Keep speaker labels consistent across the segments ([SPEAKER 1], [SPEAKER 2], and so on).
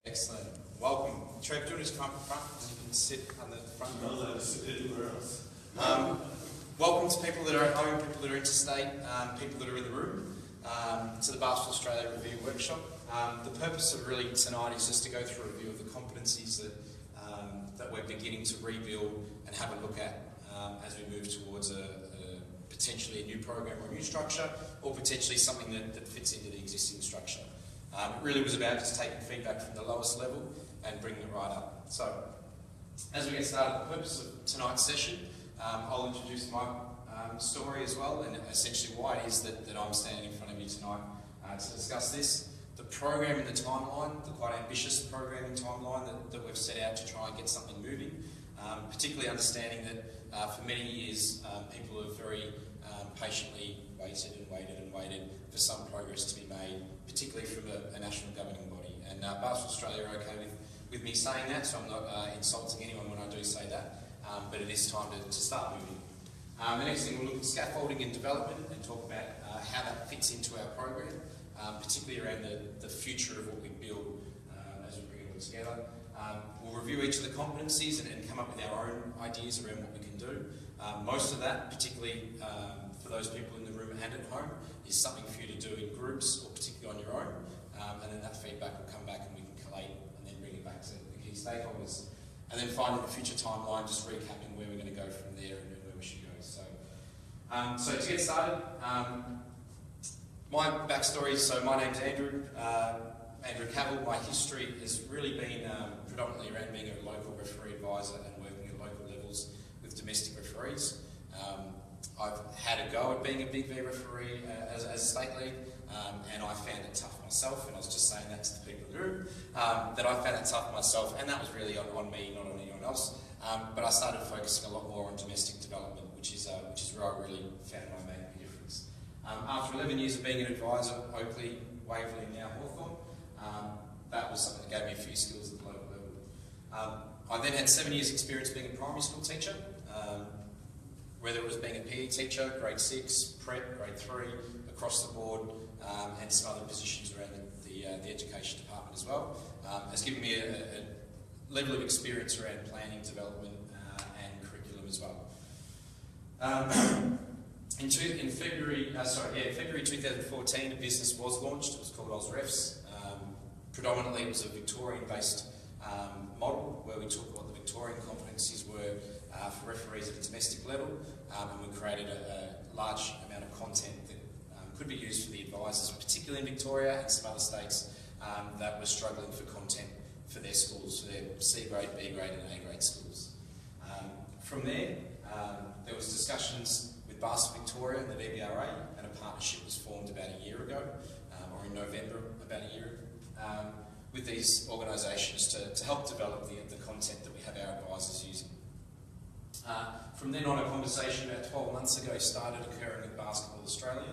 [SPEAKER 1] Excellent. Welcome. Trev, do you want to just come up front? You can sit on the front.
[SPEAKER 2] No, I'll sit anywhere else.
[SPEAKER 1] Welcome to people that are at home, people that are interstate, people that are in the room, to the Basketball Australia Review Workshop. The purpose of really tonight is just to go through a review of the competencies that we're beginning to rebuild and have a look at as we move towards potentially a new program or a new structure, or potentially something that fits into the existing structure. It really was about just taking feedback from the lowest level and bringing it right up. So, as we get started, the purpose of tonight's session, I'll introduce my story as well, and essentially why it is that I'm standing in front of you tonight to discuss this. The program and the timeline, the quite ambitious programming timeline that we've set out to try and get something moving, particularly understanding that for many years people have very patiently waited for some progress to be made, particularly from a national governing body. And Basketball Australia are okay with me saying that, so I'm not insulting anyone when I do say that, but it is time to start moving. The next thing, we'll look at scaffolding and development and talk about how that fits into our program, particularly around the future of what we build as we bring it all together. We'll review each of the competencies and come up with our own ideas around what we can do. Most of that, particularly for those people in the room and at home, is something for you to do in groups or particularly on your own, and then that feedback will come back and we can collate and then bring it back to the key stakeholders. And then finally, the future timeline, just recapping where we're going to go from there and where we should go. So to get started, my backstory, so my name's Andrew Cavill. My history has really been predominantly around being a local referee advisor and working at local levels with domestic referees. I've had a go at being a Big V referee as a state league, and I found it tough myself, and I was just saying that to the people in the room, that I found it tough myself, and that was really on me, not on anyone else. But I started focusing a lot more on domestic development, which is where I really found my main difference. After 11 years of being an advisor, Oakley, Waverley, now Hawthorn, that was something that gave me a few skills at the local level. I then had 7 years experience being a primary school teacher, whether it was being a PE teacher, grade 6, prep, grade 3, across the board, and some other positions around the education department as well. Has given me a level of experience around planning, development, and curriculum as well. In February 2014, a business was launched. It was called AusRefs. Predominantly, it was a Victorian-based model where we took what the Victorian competencies were for referees at a domestic level, and we created a large amount of content that could be used for the advisors, particularly in Victoria and some other states that were struggling for content for their schools, for their C grade, B grade and A grade schools. From there was discussions with Basketball Victoria and the VBRA, and a partnership was formed about a year ago, or in November about a year ago, with these organisations to help develop the content that we have our advisors using. From then on, a conversation about 12 months ago started occurring with Basketball Australia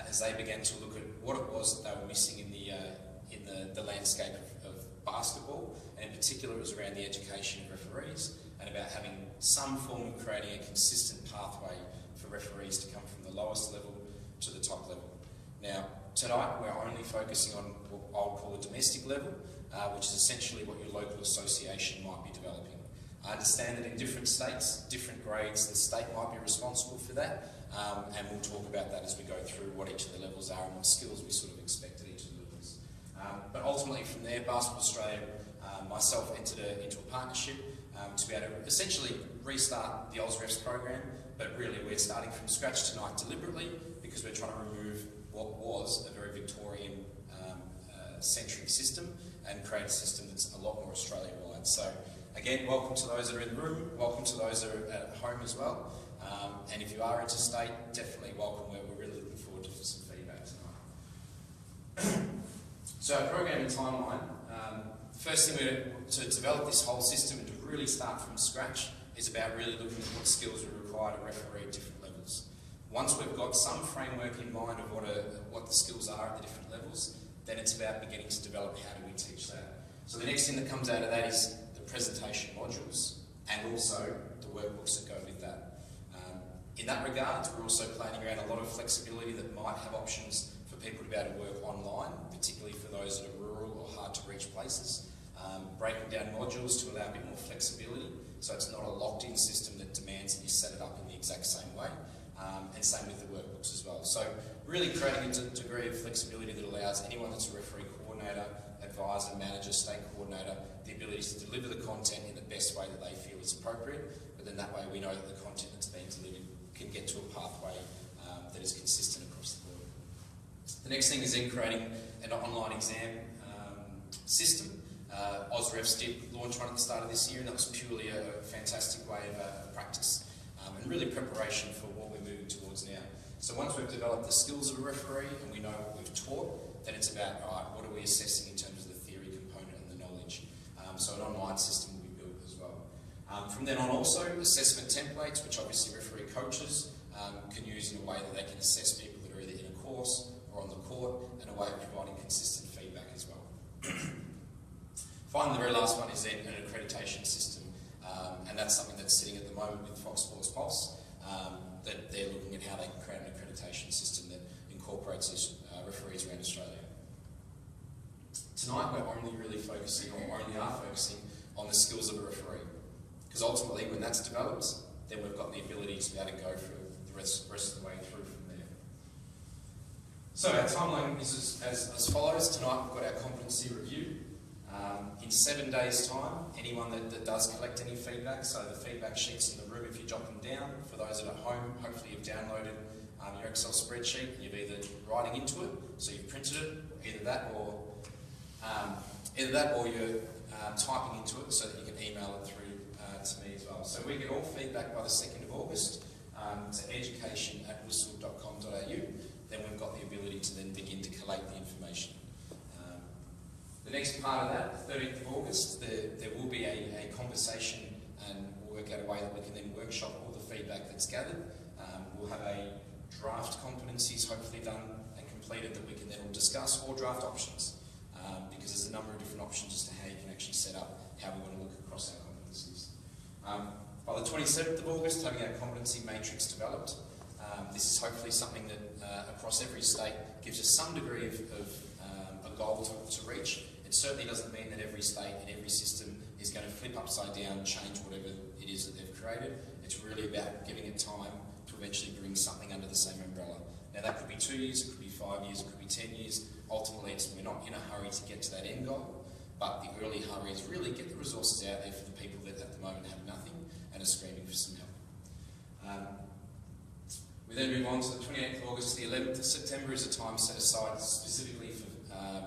[SPEAKER 1] as they began to look at what it was that they were missing in the landscape of basketball, and in particular it was around the education of referees and about having some form of creating a consistent pathway for referees to come from the lowest level to the top level. Now, tonight we're only focusing on what I'll call a domestic level, which is essentially what your local association might be developing. I understand that in different states, different grades, the state might be responsible for that, and we'll talk about that as we go through what each of the levels are and what skills we sort of expect at each of the levels. But ultimately from there, Basketball Australia, myself entered into a partnership to be able to essentially restart the AusRefs program, but really we're starting from scratch tonight deliberately because we're trying to remove what was a very Victorian centric system and create a system that's a lot more Australia-wide. So again, welcome to those that are in the room, welcome to those that are at home as well, and if you are interstate, definitely welcome. We're really looking forward to some feedback tonight. So our program and timeline, first thing to develop this whole system and to really start from scratch is about really looking at what skills are required to referee at different levels. Once we've got some framework in mind of what the skills are at the different levels, then it's about beginning to develop how do we teach that. So the next thing that comes out of that is the presentation modules and also the workbooks that go with that. In that regard, we're also planning around a lot of flexibility that might have options for people to be able to work online, particularly for those that are rural or hard to reach places. breaking down modules to allow a bit more flexibility, so it's not a locked-in system that demands that you set it up in the exact same way, and same with the workbooks as well. So really creating a degree of flexibility that allows anyone that's a referee coordinator, advisor, manager, state coordinator, the ability to deliver the content in the best way that they feel is appropriate, but then that way we know that the content that's being delivered can get to a pathway that is consistent across the board. The next thing is then creating an online exam system. Ausrefs did launch one at the start of this year, and that was purely a fantastic way of practice and really preparation for what we're moving towards now. So once we've developed the skills of a referee and we know what we've taught, then it's about, all right, what are we assessing in terms of the theory component and the knowledge. So an online system will be built as well. From then on also, assessment templates, which obviously referee coaches can use in a way that they can assess people that are either in a course or on the court, and a way of providing consistent feedback as well. Finally, the very last one is then an accreditation system, and that's something that's sitting at the moment with Fox Sports Pulse, that they're looking at how they can create an accreditation system that incorporates referees around Australia. Tonight we're only really focusing, or only are focusing, on the skills of a referee, because ultimately when that's developed, then we've got the ability to be able to go for the rest of the way through from there. So our timeline is as follows. Tonight we've got our competency review. In 7 days' time, anyone that does collect any feedback, so the feedback sheets in the room, if you jot them down, for those that are at home, hopefully you've downloaded your Excel spreadsheet and you've either writing into it, so you've printed it, either that or you're typing into it so that you can email it through to me as well. So we get all feedback by the 2nd of August to education@whistle.com.au. Then we've got the ability to then begin to collate the information. The next part of that, the 13th of August, there will be a conversation, and we'll work out a way that we can then workshop all the feedback that's gathered. We'll have a draft competencies hopefully done and completed that we can then all discuss, or draft options, because there's a number of different options as to how you can actually set up how we want to look across our competencies. By the 27th of August, having our competency matrix developed. This is hopefully something that across every state gives us some degree of a goal to reach. It certainly doesn't mean that every state and every system is going to flip upside down, change whatever it is that they've created. It's really about giving it time to eventually bring something under the same umbrella. Now that could be 2 years, it could be 5 years, it could be 10 years. Ultimately, we're not in a hurry to get to that end goal, but the early hurry is really get the resources out there for the people that at the moment have nothing and are screaming for some help. We then move on to the 28th of August. The 11th of September is a time set aside specifically for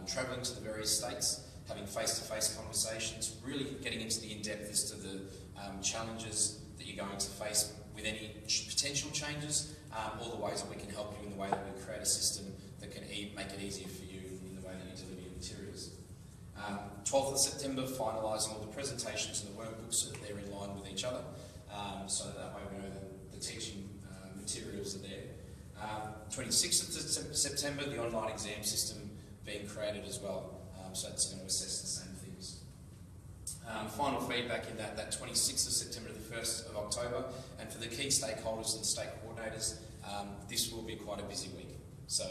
[SPEAKER 1] travelling to the various states, having face-to-face conversations, really getting into the in-depth as to the challenges that you're going to face with any potential changes, or the ways that we can help you in the way that we create a system that can make it easier for you in the way that you deliver your materials. 12th of September, finalising all the presentations and the workbooks so that they're in line with each other, so that way we know that the teaching materials are there. 26th of September, the online exam system being created as well, so it's going to assess the same things. Final feedback in that 26th of September to the 1st of October, and for the key stakeholders and state coordinators, this will be quite a busy week. So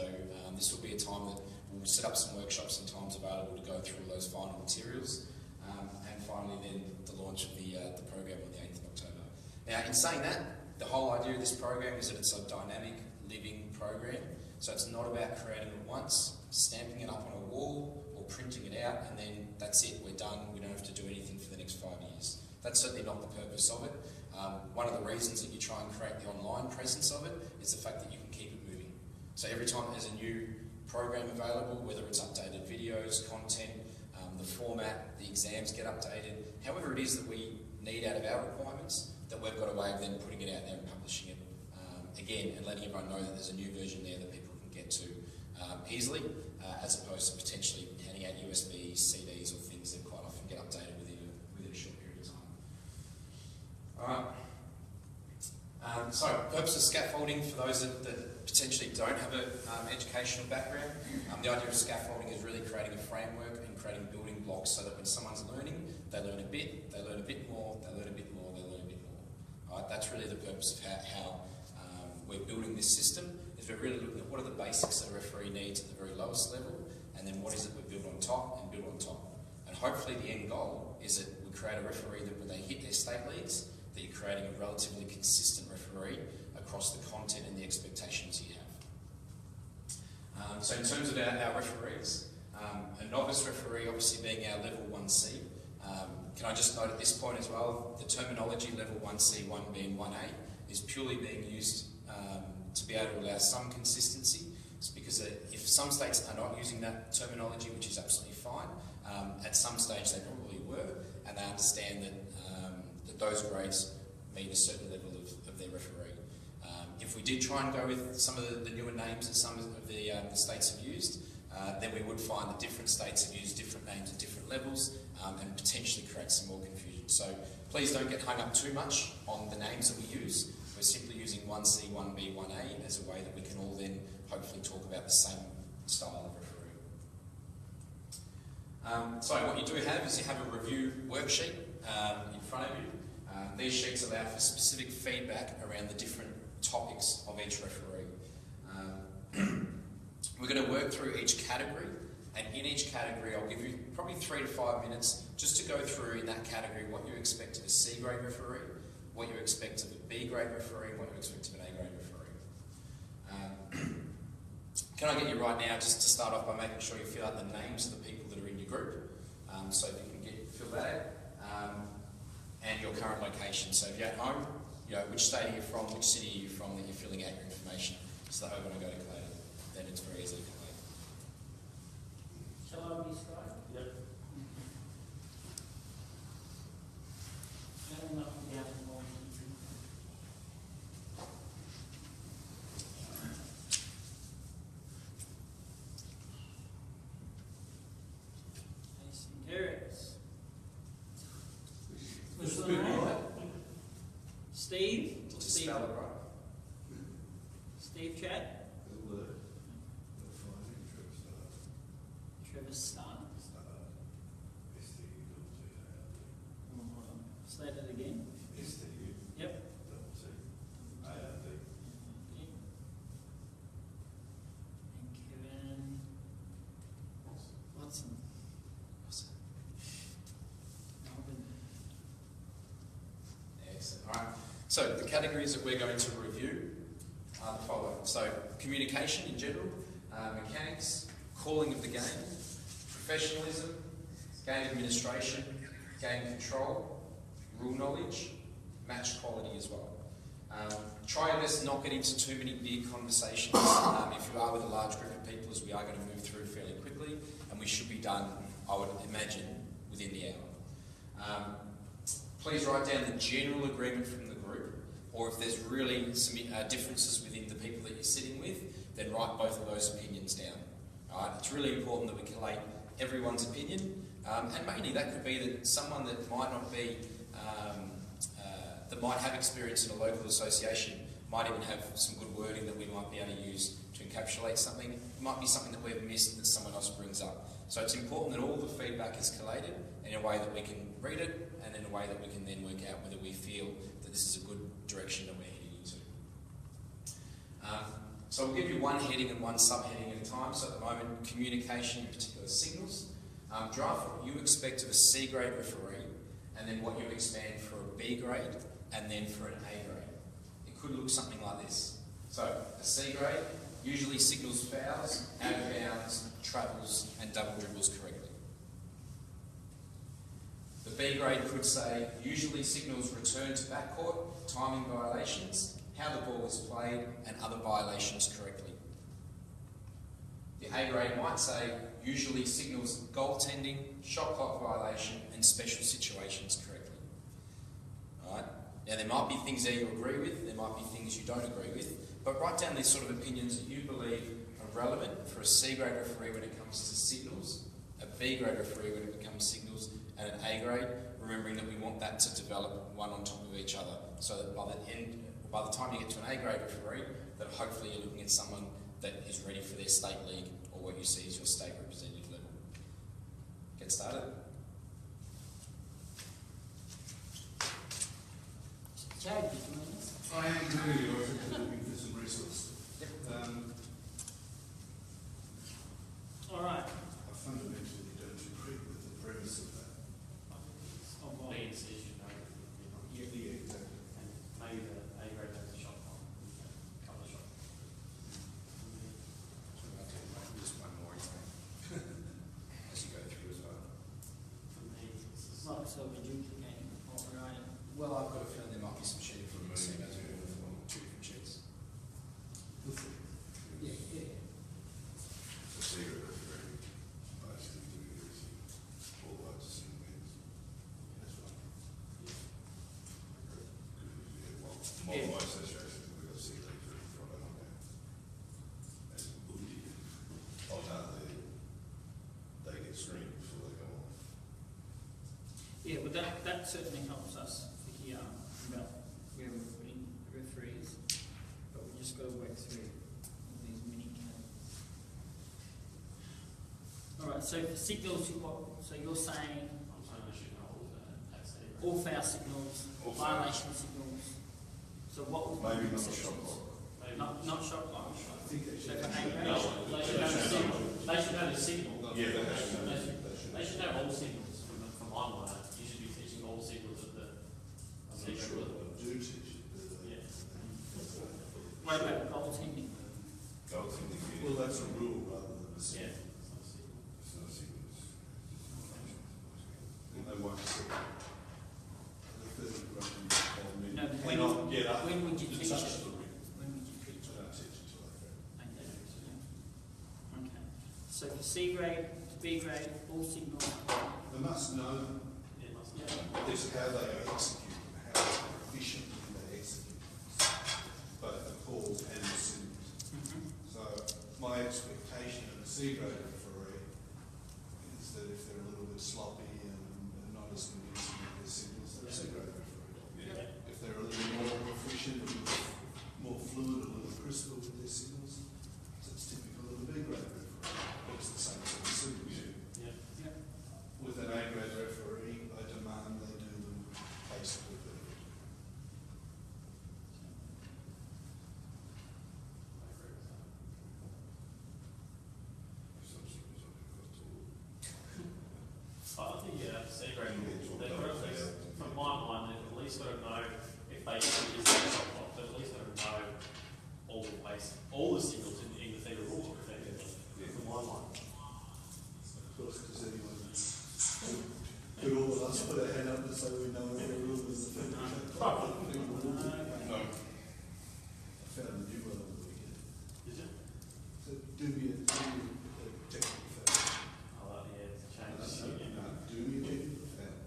[SPEAKER 1] this will be a time that we'll set up some workshops and times available to go through those final materials, and finally then the launch of the program on the 8th of October. Now in saying that, the whole idea of this program is that it's a dynamic, living program, so it's not about creating it once, stamping it up on a wall, or printing it out, and then that's it, we're done, we don't have to do anything for the next 5 years. That's certainly not the purpose of it. One of the reasons that you try and create the online presence of it is the fact that you can keep it moving. So every time there's a new program available, whether it's updated videos, content, the format, the exams get updated, however it is that we need out of our requirements, that we've got a way of then putting it out there and publishing it again, and letting everyone know that there's a new version there that people can get to easily, as opposed to potentially handing out USBs, CDs, or things that quite often get updated within a short period of time. Alright. So, purpose of scaffolding for those that potentially don't have an educational background. The idea of scaffolding is really creating a framework and creating building blocks so that when someone's learning, they learn a bit, they learn a bit more, they learn a bit more, they learn a bit more. Right? That's really the purpose of how we're building this system, is we're really looking at what are the basics that a referee needs at the very lowest level, and then what is it we build on top and build on top. And hopefully the end goal is that we create a referee that when they hit their state leagues, that you're creating a relatively consistent referee across the content and the expectations you have. So in terms of our referees, a novice referee obviously being our level 1C. Can I just note at this point as well, the terminology level 1C, 1B and 1A is purely being used to be able to allow some consistency. It's because if some states are not using that terminology, which is absolutely fine, at some stage they probably were, and they understand that, that those grades mean a certain level of their referee. If we did try and go with some of the newer names that some of the states have used, then we would find that different states have used different names at different levels and potentially create some more confusion. So please don't get hung up too much on the names that we use. We're simply using 1C, 1B, 1A as a way that we can all then hopefully talk about the same style of referee. So what you do have is you have a review worksheet in front of you. These sheets allow for specific feedback around the different topics of each referee. We're going to work through each category, and in each category I'll give you probably 3 to 5 minutes just to go through in that category what you expect of a C grade referee, what you expect of a B grade referee, and what you expect of an A grade referee. Can I get you right now just to start off by making sure you fill out the names of the people that are in your group, so if you can fill that out, and your current location. So if you're at home, you know, which state are you from, which city are you from, that you're filling out your information, so that when I go to collate it, then it's very easy to collate.
[SPEAKER 3] Shall I be scribed?
[SPEAKER 2] Yep.
[SPEAKER 3] Steve?
[SPEAKER 1] Just spell it right.
[SPEAKER 3] Steve Chad? Trevor Stan? Say that again. Yep. And Kevin Watson. Melbourne.
[SPEAKER 1] Excellent. All right. So the categories that we're going to review are the following. So communication in general, mechanics, calling of the game, professionalism, game administration, game control, rule knowledge, match quality as well. Try your best to not get into too many big conversations if you are with a large group of people, as we are going to move through fairly quickly, and we should be done, I would imagine, within the hour. Please write down the general agreement from the group, or if there's really some differences within the people that you're sitting with, then write both of those opinions down. All right? It's really important that we collate everyone's opinion, and mainly that could be that someone that might not be, that might have experience in a local association might even have some good wording that we might be able to use to encapsulate something. It might be something that we've missed that someone else brings up. So it's important that all the feedback is collated in a way that we can read it, and in a way that we can then work out whether we feel that this is a good direction that we're heading into. So we'll give you one heading and one subheading at a time. So at the moment, communication, in particular signals. Draft what you expect of a C grade referee, and then what you expand for a B grade, and then for an A grade. It could look something like this. So a C grade usually signals fouls, out of bounds, travels, and double dribbles correctly. The B grade could say usually signals return to backcourt, timing violations, how the ball is played, and other violations correctly. The A grade might say usually signals goaltending, shot clock violation, and special situations correctly. Alright? Now there might be things there you agree with, there might be things you don't agree with, but write down these sort of opinions that you believe are relevant for a C grade referee when it comes to signals, a B grade referee when it becomes signals, and an A grade, remembering that we want that to develop one on top of each other, so that by the time you get to an A grade referee, that hopefully you're looking at someone that is ready for their state league, or what you see as your state representative level. Get started.
[SPEAKER 3] Chad, did you want this?
[SPEAKER 2] I am really looking for some resources.
[SPEAKER 1] Yep.
[SPEAKER 3] All right.
[SPEAKER 2] I fundamentally don't agree with the premise of
[SPEAKER 3] Right, so we're duplicating what we're writing.
[SPEAKER 1] Well, I've got a feeling there might be some sheeting from the same as well, two different sheets.
[SPEAKER 3] Yeah, yeah.
[SPEAKER 2] The secret referee basically doing this all those things. That's right.
[SPEAKER 3] Yeah.
[SPEAKER 2] My association, we've got secret referee Friday night now. As a bougie. Oh no, they get screened before they go on.
[SPEAKER 3] Yeah, but that certainly helps us here about where we're putting referees, but we just got to work through all these mini categories. All right, so for signals, so you're saying
[SPEAKER 4] I'm saying they should know all of that. That's it.
[SPEAKER 3] all foul signals,
[SPEAKER 2] All foul.
[SPEAKER 3] violation signals. So what would
[SPEAKER 2] Maybe
[SPEAKER 3] be
[SPEAKER 2] not
[SPEAKER 3] exceptions?
[SPEAKER 2] shop lock.
[SPEAKER 4] Maybe
[SPEAKER 3] Not shot lights.
[SPEAKER 2] I think they
[SPEAKER 3] So
[SPEAKER 2] should.
[SPEAKER 3] for A
[SPEAKER 4] No,
[SPEAKER 3] grade,
[SPEAKER 4] they should have a signal. They should have a signal.
[SPEAKER 2] Yeah, they should.
[SPEAKER 4] They should have all signals from my mind. You should be teaching all signals at the
[SPEAKER 2] I'm not sure what I do teach it, but
[SPEAKER 4] Yeah.
[SPEAKER 3] what about goaltending?
[SPEAKER 2] well, that's a rule rather than a
[SPEAKER 4] Yeah.
[SPEAKER 2] signal. It's not a signal. And they won't say the third grade told me.
[SPEAKER 3] No,
[SPEAKER 2] They not get up.
[SPEAKER 3] when would you
[SPEAKER 2] to
[SPEAKER 3] teach
[SPEAKER 2] touch
[SPEAKER 3] it?
[SPEAKER 2] the ring.
[SPEAKER 3] When would you teach
[SPEAKER 2] I
[SPEAKER 3] it?
[SPEAKER 2] don't teach it till they go.
[SPEAKER 3] Okay. So for C grade to B grade, all signals.
[SPEAKER 2] They must know
[SPEAKER 4] Yeah, must
[SPEAKER 3] Yeah.
[SPEAKER 2] this how they execute, how efficiently they execute both the calls and the signals. So my expectation of a C grade referee is that if they're a little bit sloppy and not as convincing with their signals, they're a C grade referee.
[SPEAKER 4] Yeah.
[SPEAKER 2] If they're a little more efficient, a little more fluid, a little crisper with their signals, that's typical of a B grade referee. But it's the same sort of signals.
[SPEAKER 4] Yeah.
[SPEAKER 3] Yep.
[SPEAKER 2] With an A grade referee, I demand they do them basically perfect. Some signals I think cost all.
[SPEAKER 4] I think, yeah, C grade, they've got to, from my mind, they've at least got to know if they use that shot clock, they've at least got to know all the ways, all the signals in the federal rule effectively, from my mind.
[SPEAKER 2] Of course, does anyone, could all of us put a hand up and say we know what the rule is? No. I found a new one on the weekend.
[SPEAKER 4] Did you?
[SPEAKER 2] So do me a technical foul.
[SPEAKER 4] Oh, yeah, it's
[SPEAKER 2] No,
[SPEAKER 4] changed.
[SPEAKER 2] no, do me a technical foul.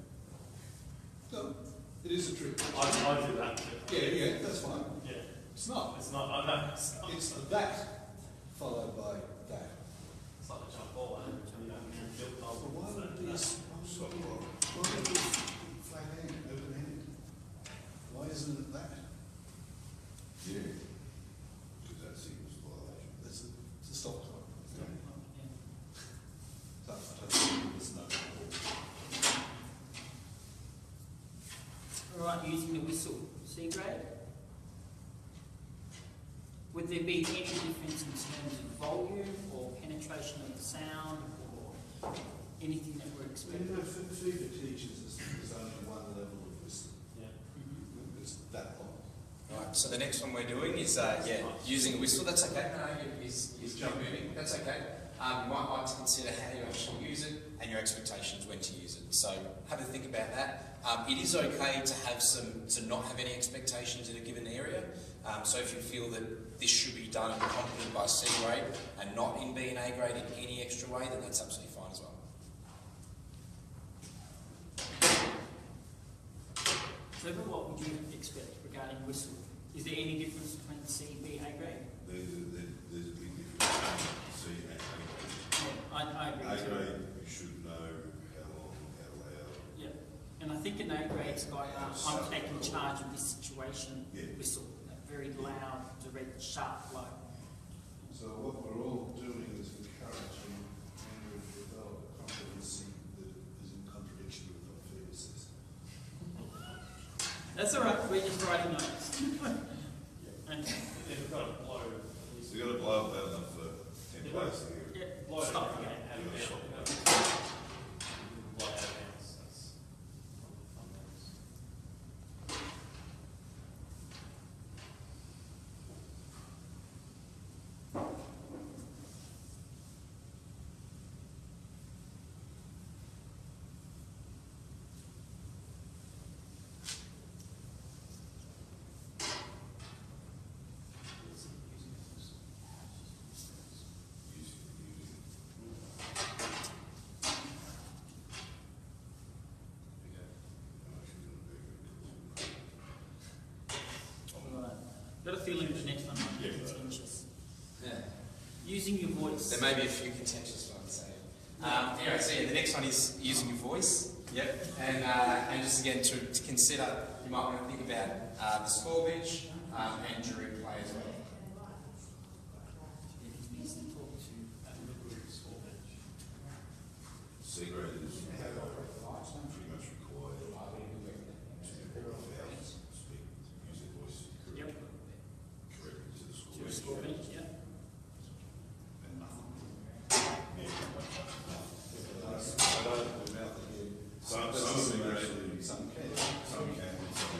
[SPEAKER 2] No, it is a trick.
[SPEAKER 4] I do that.
[SPEAKER 2] Yeah, that's fine.
[SPEAKER 4] Yeah.
[SPEAKER 2] It's not.
[SPEAKER 4] It's not, I know, it's not.
[SPEAKER 2] It's that followed by that.
[SPEAKER 4] It's like a jump ball, and you know, built
[SPEAKER 2] But
[SPEAKER 4] on.
[SPEAKER 2] why would it be a flat hand, open hand? Why isn't it that? Yeah. Because that signals violation. It's a stop time. There's no rule.
[SPEAKER 3] All right, using the whistle, C grade. Would there be any difference in terms of volume or penetration of the sound or anything that we're
[SPEAKER 2] You
[SPEAKER 3] expecting?
[SPEAKER 2] know, fever teaches us that there's only one level of wisdom.
[SPEAKER 4] Yeah.
[SPEAKER 2] It's that long.
[SPEAKER 1] Right, so the next one we're doing is, using a whistle. That's okay. No, is jump moving. That's okay. You might like to consider how you actually use it and your expectations when to use it. So have a think about that. It is okay to not have any expectations in a given area. So if you feel that this should be done and competent by C grade and not in B and A grade in any extra way, then that's absolutely fine as well.
[SPEAKER 3] Trevor, what would you expect regarding whistle? Is there any difference between C, B, A grade?
[SPEAKER 2] There's a big difference between C and A grade.
[SPEAKER 3] Yeah, I agree.
[SPEAKER 2] A
[SPEAKER 3] too.
[SPEAKER 2] grade, you should know how long, how loud.
[SPEAKER 3] Yeah, and I think an A grade's got I'm taking charge of this situation
[SPEAKER 2] Yeah.
[SPEAKER 3] whistle, that very loud, direct, sharp blow.
[SPEAKER 2] So what we're all doing is encouraging Andrew to develop a competency that is in contradiction with what Fever says.
[SPEAKER 3] That's all right. We're just writing notes. Okay.
[SPEAKER 4] They've got to blow.
[SPEAKER 2] So you've got to blow up loud enough for 10 plays to hear it.
[SPEAKER 3] Yeah.
[SPEAKER 4] Blow it
[SPEAKER 3] Stop
[SPEAKER 4] out,
[SPEAKER 3] again.
[SPEAKER 4] have it down. Blow it out of bounds. That's fun.
[SPEAKER 3] Alright. Got a feeling the next one might be contentious.
[SPEAKER 1] Yeah.
[SPEAKER 3] Using your voice.
[SPEAKER 1] There may be a few contentious ones. Anyway, so yeah, the next one is using your voice. Yep. And just again to consider, you might want to think about the score bench and during play as well.
[SPEAKER 3] He needs to talk to
[SPEAKER 5] C grade is pretty much required to speak, use their voice
[SPEAKER 3] Yep.
[SPEAKER 5] correctly to the
[SPEAKER 3] to
[SPEAKER 5] school.
[SPEAKER 3] a score bench, yeah.
[SPEAKER 5] And nothing.
[SPEAKER 2] I don't put them out there.
[SPEAKER 5] Some of them actually,
[SPEAKER 2] Some can.
[SPEAKER 5] some can, some,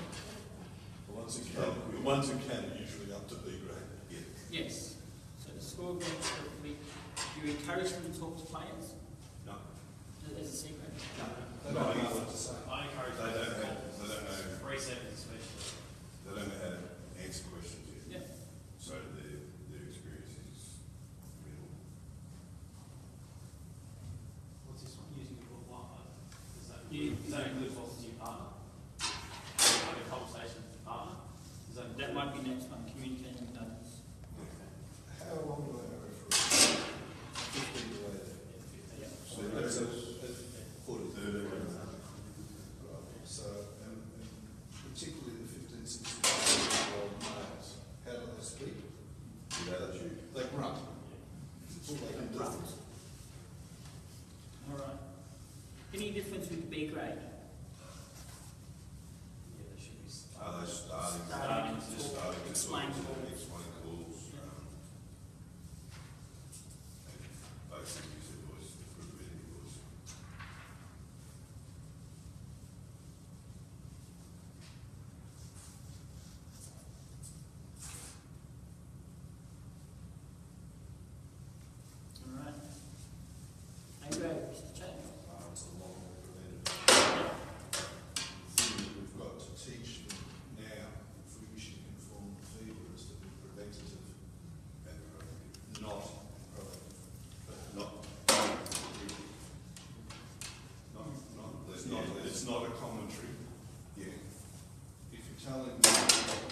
[SPEAKER 2] The ones who can are usually up to B grade.
[SPEAKER 5] yeah.
[SPEAKER 3] Yes. So the score bench, do you encourage them to talk to players
[SPEAKER 5] No.
[SPEAKER 3] as a secret?
[SPEAKER 2] They don't know what to say.
[SPEAKER 4] I encourage
[SPEAKER 5] They
[SPEAKER 4] them
[SPEAKER 5] don't
[SPEAKER 4] to
[SPEAKER 5] know, they don't know,
[SPEAKER 4] 3 seconds especially.
[SPEAKER 5] they don't know how to answer questions yet.
[SPEAKER 3] Yeah.
[SPEAKER 5] So their experience is minimal.
[SPEAKER 4] What's this one? Using your partner. Does that
[SPEAKER 3] You-
[SPEAKER 4] include talking to your partner? Having a conversation with your partner? Does that
[SPEAKER 3] That might be next one, communicating with others.
[SPEAKER 2] How long do they have a referee? 15 to 18.
[SPEAKER 3] Yeah.
[SPEAKER 2] So that's at 40.
[SPEAKER 5] 30.
[SPEAKER 2] Right. So, and particularly the 15, 16-year-old males, how do they speak?
[SPEAKER 5] With attitude.
[SPEAKER 2] They grunt. That's all they can do.
[SPEAKER 3] All right. Any difference with B grade?
[SPEAKER 4] Yeah, there should be.
[SPEAKER 5] Are they starting?
[SPEAKER 3] Starting to
[SPEAKER 5] Just
[SPEAKER 3] talk,
[SPEAKER 5] starting to
[SPEAKER 3] explain
[SPEAKER 5] talk,
[SPEAKER 3] calls.
[SPEAKER 5] explain calls, and basically use their voice, improve their voice.
[SPEAKER 3] All right. A grade, Mr. Chapman.
[SPEAKER 2] It's a long preventative. The thing that we've got to teach them now, if we wish to conform the fever, is to be preventative,
[SPEAKER 5] And proactive.
[SPEAKER 2] not proactive. But
[SPEAKER 5] Not,
[SPEAKER 2] it's not a commentary.
[SPEAKER 5] yeah.
[SPEAKER 2] If you're telling them to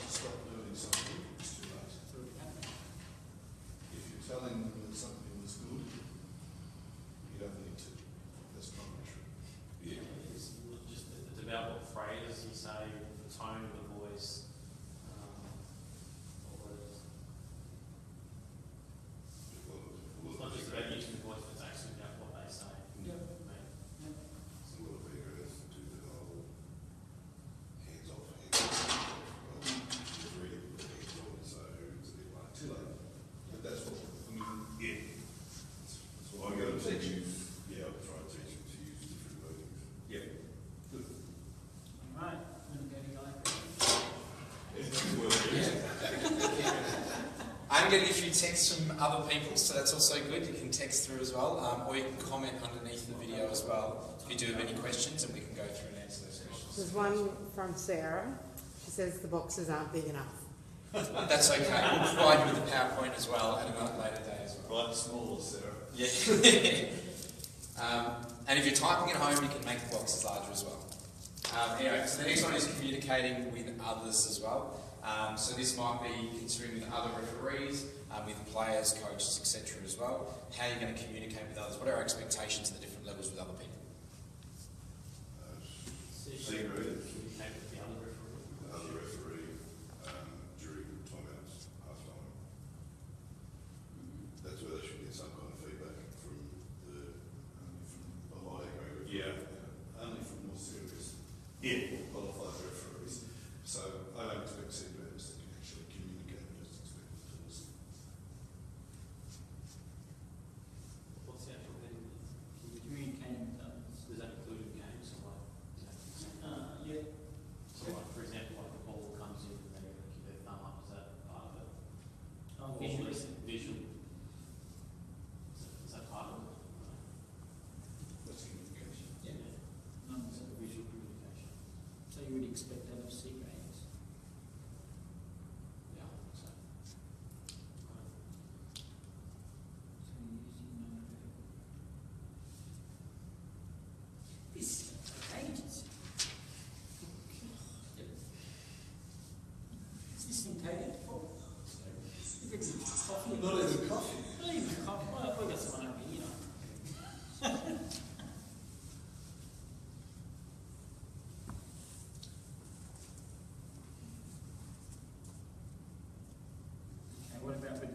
[SPEAKER 2] stop doing something, it's too late.
[SPEAKER 3] It's already happening.
[SPEAKER 2] If you're telling them that something was good, you don't need to. That's commentary.
[SPEAKER 5] Yeah.
[SPEAKER 4] It's about what phrases you say, the tone of the voice, all those. It's not just about using the voice, but it's actually about what they say.
[SPEAKER 3] Yeah.
[SPEAKER 4] Mate.
[SPEAKER 5] It's a lot of bigger as to do the whole hands off, just reading the hands on, so it's a bit like
[SPEAKER 2] Too late. But that's what, I mean,
[SPEAKER 5] yeah.
[SPEAKER 2] that's
[SPEAKER 5] Well,
[SPEAKER 2] what
[SPEAKER 5] I got to
[SPEAKER 2] teach.
[SPEAKER 5] use, yeah, I'll try to teach them to use different wordings.
[SPEAKER 2] Yeah. Good.
[SPEAKER 3] All right. I'm going to go to your grade.
[SPEAKER 1] I'm getting a few texts from other people, so that's also good. You can text through as well, or you can comment underneath the video as well if you do have any questions, and we can go through and answer those questions.
[SPEAKER 6] There's one from Sarah. She says the boxes aren't big enough.
[SPEAKER 1] That's okay. We'll provide you with the PowerPoint as well at another later day as well.
[SPEAKER 2] Write smaller, Sarah.
[SPEAKER 1] Yeah. And if you're typing at home, you can make the boxes larger as well. Anyway, so the next one is communicating with others as well. So this might be considering with other referees, with players, coaches, etc. as well. How you're going to communicate with others. What are our expectations at the different levels with other people?
[SPEAKER 5] C grade.
[SPEAKER 4] Communicate with the other referee.
[SPEAKER 5] Other referee, during timeouts, half time. That's where they should get some kind of feedback from the,
[SPEAKER 2] From
[SPEAKER 5] a higher grade referee.
[SPEAKER 2] Yeah. Only from more serious.
[SPEAKER 5] Yeah.
[SPEAKER 2] Qualified referees. So I don't expect C-graders that can actually communicate, I just expect them to listen.
[SPEAKER 4] What's the actual thing?
[SPEAKER 3] Communicating with others.
[SPEAKER 4] Does that include games or like?
[SPEAKER 3] Yeah.
[SPEAKER 4] So like, for example, like the ball comes in and they give their thumb up, is that part of it?
[SPEAKER 3] Oh,
[SPEAKER 4] Or
[SPEAKER 3] visually.
[SPEAKER 4] Visual. Is that part of it?
[SPEAKER 2] That's communication.
[SPEAKER 3] Yeah.
[SPEAKER 4] So visual communication.
[SPEAKER 3] So you would expect that of C grades.
[SPEAKER 4] Yeah, so.
[SPEAKER 3] So you're using non-verbal.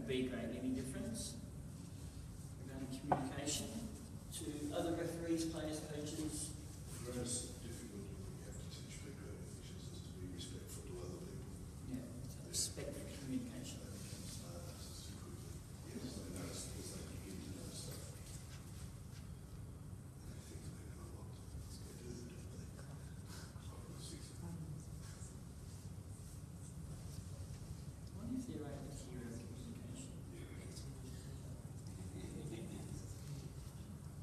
[SPEAKER 3] B grade, any difference regarding communication to other referees, players, coaches?
[SPEAKER 2] The greatest difficulty we have to teach big grade officials is to be respectful to other people.
[SPEAKER 3] Yeah, so respect for communication.
[SPEAKER 2] They become smart asses too quickly. Yes, they know because they begin to know stuff. And they think they know a lot. Let's get to it, don't they?
[SPEAKER 3] I wonder if they're able to hear our communication.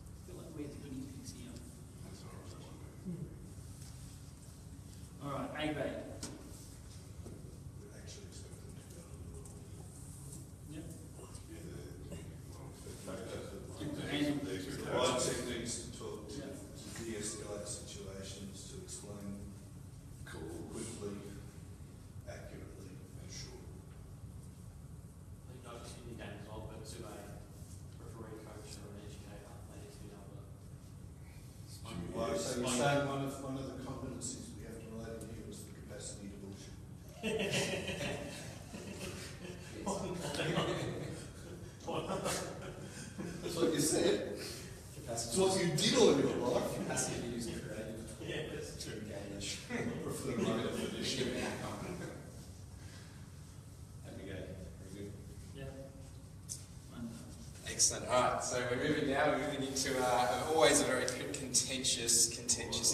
[SPEAKER 3] I feel like we're the guinea pigs here.
[SPEAKER 5] That's all right.
[SPEAKER 3] All right, A grade.
[SPEAKER 2] We actually expect them to go to the world.
[SPEAKER 3] Yep.
[SPEAKER 2] The right techniques to talk to de-escalate situations, to explain quickly, accurately, and sure.
[SPEAKER 4] I think not just in the game as well, but to a referee, coach, or an educator, they need to be able to
[SPEAKER 2] Well, so you're saying one of the competencies we have to relate in here is the capacity to bullshit. That's what you said. It's what you did all your life.
[SPEAKER 1] Capacity to use creative
[SPEAKER 4] Yeah, that's
[SPEAKER 1] to engage.
[SPEAKER 2] I prefer my definition.
[SPEAKER 1] Give an outcome. There we go. Very good.
[SPEAKER 3] Yeah.
[SPEAKER 1] Excellent. All right, so we're moving now. We're moving into always a very contentious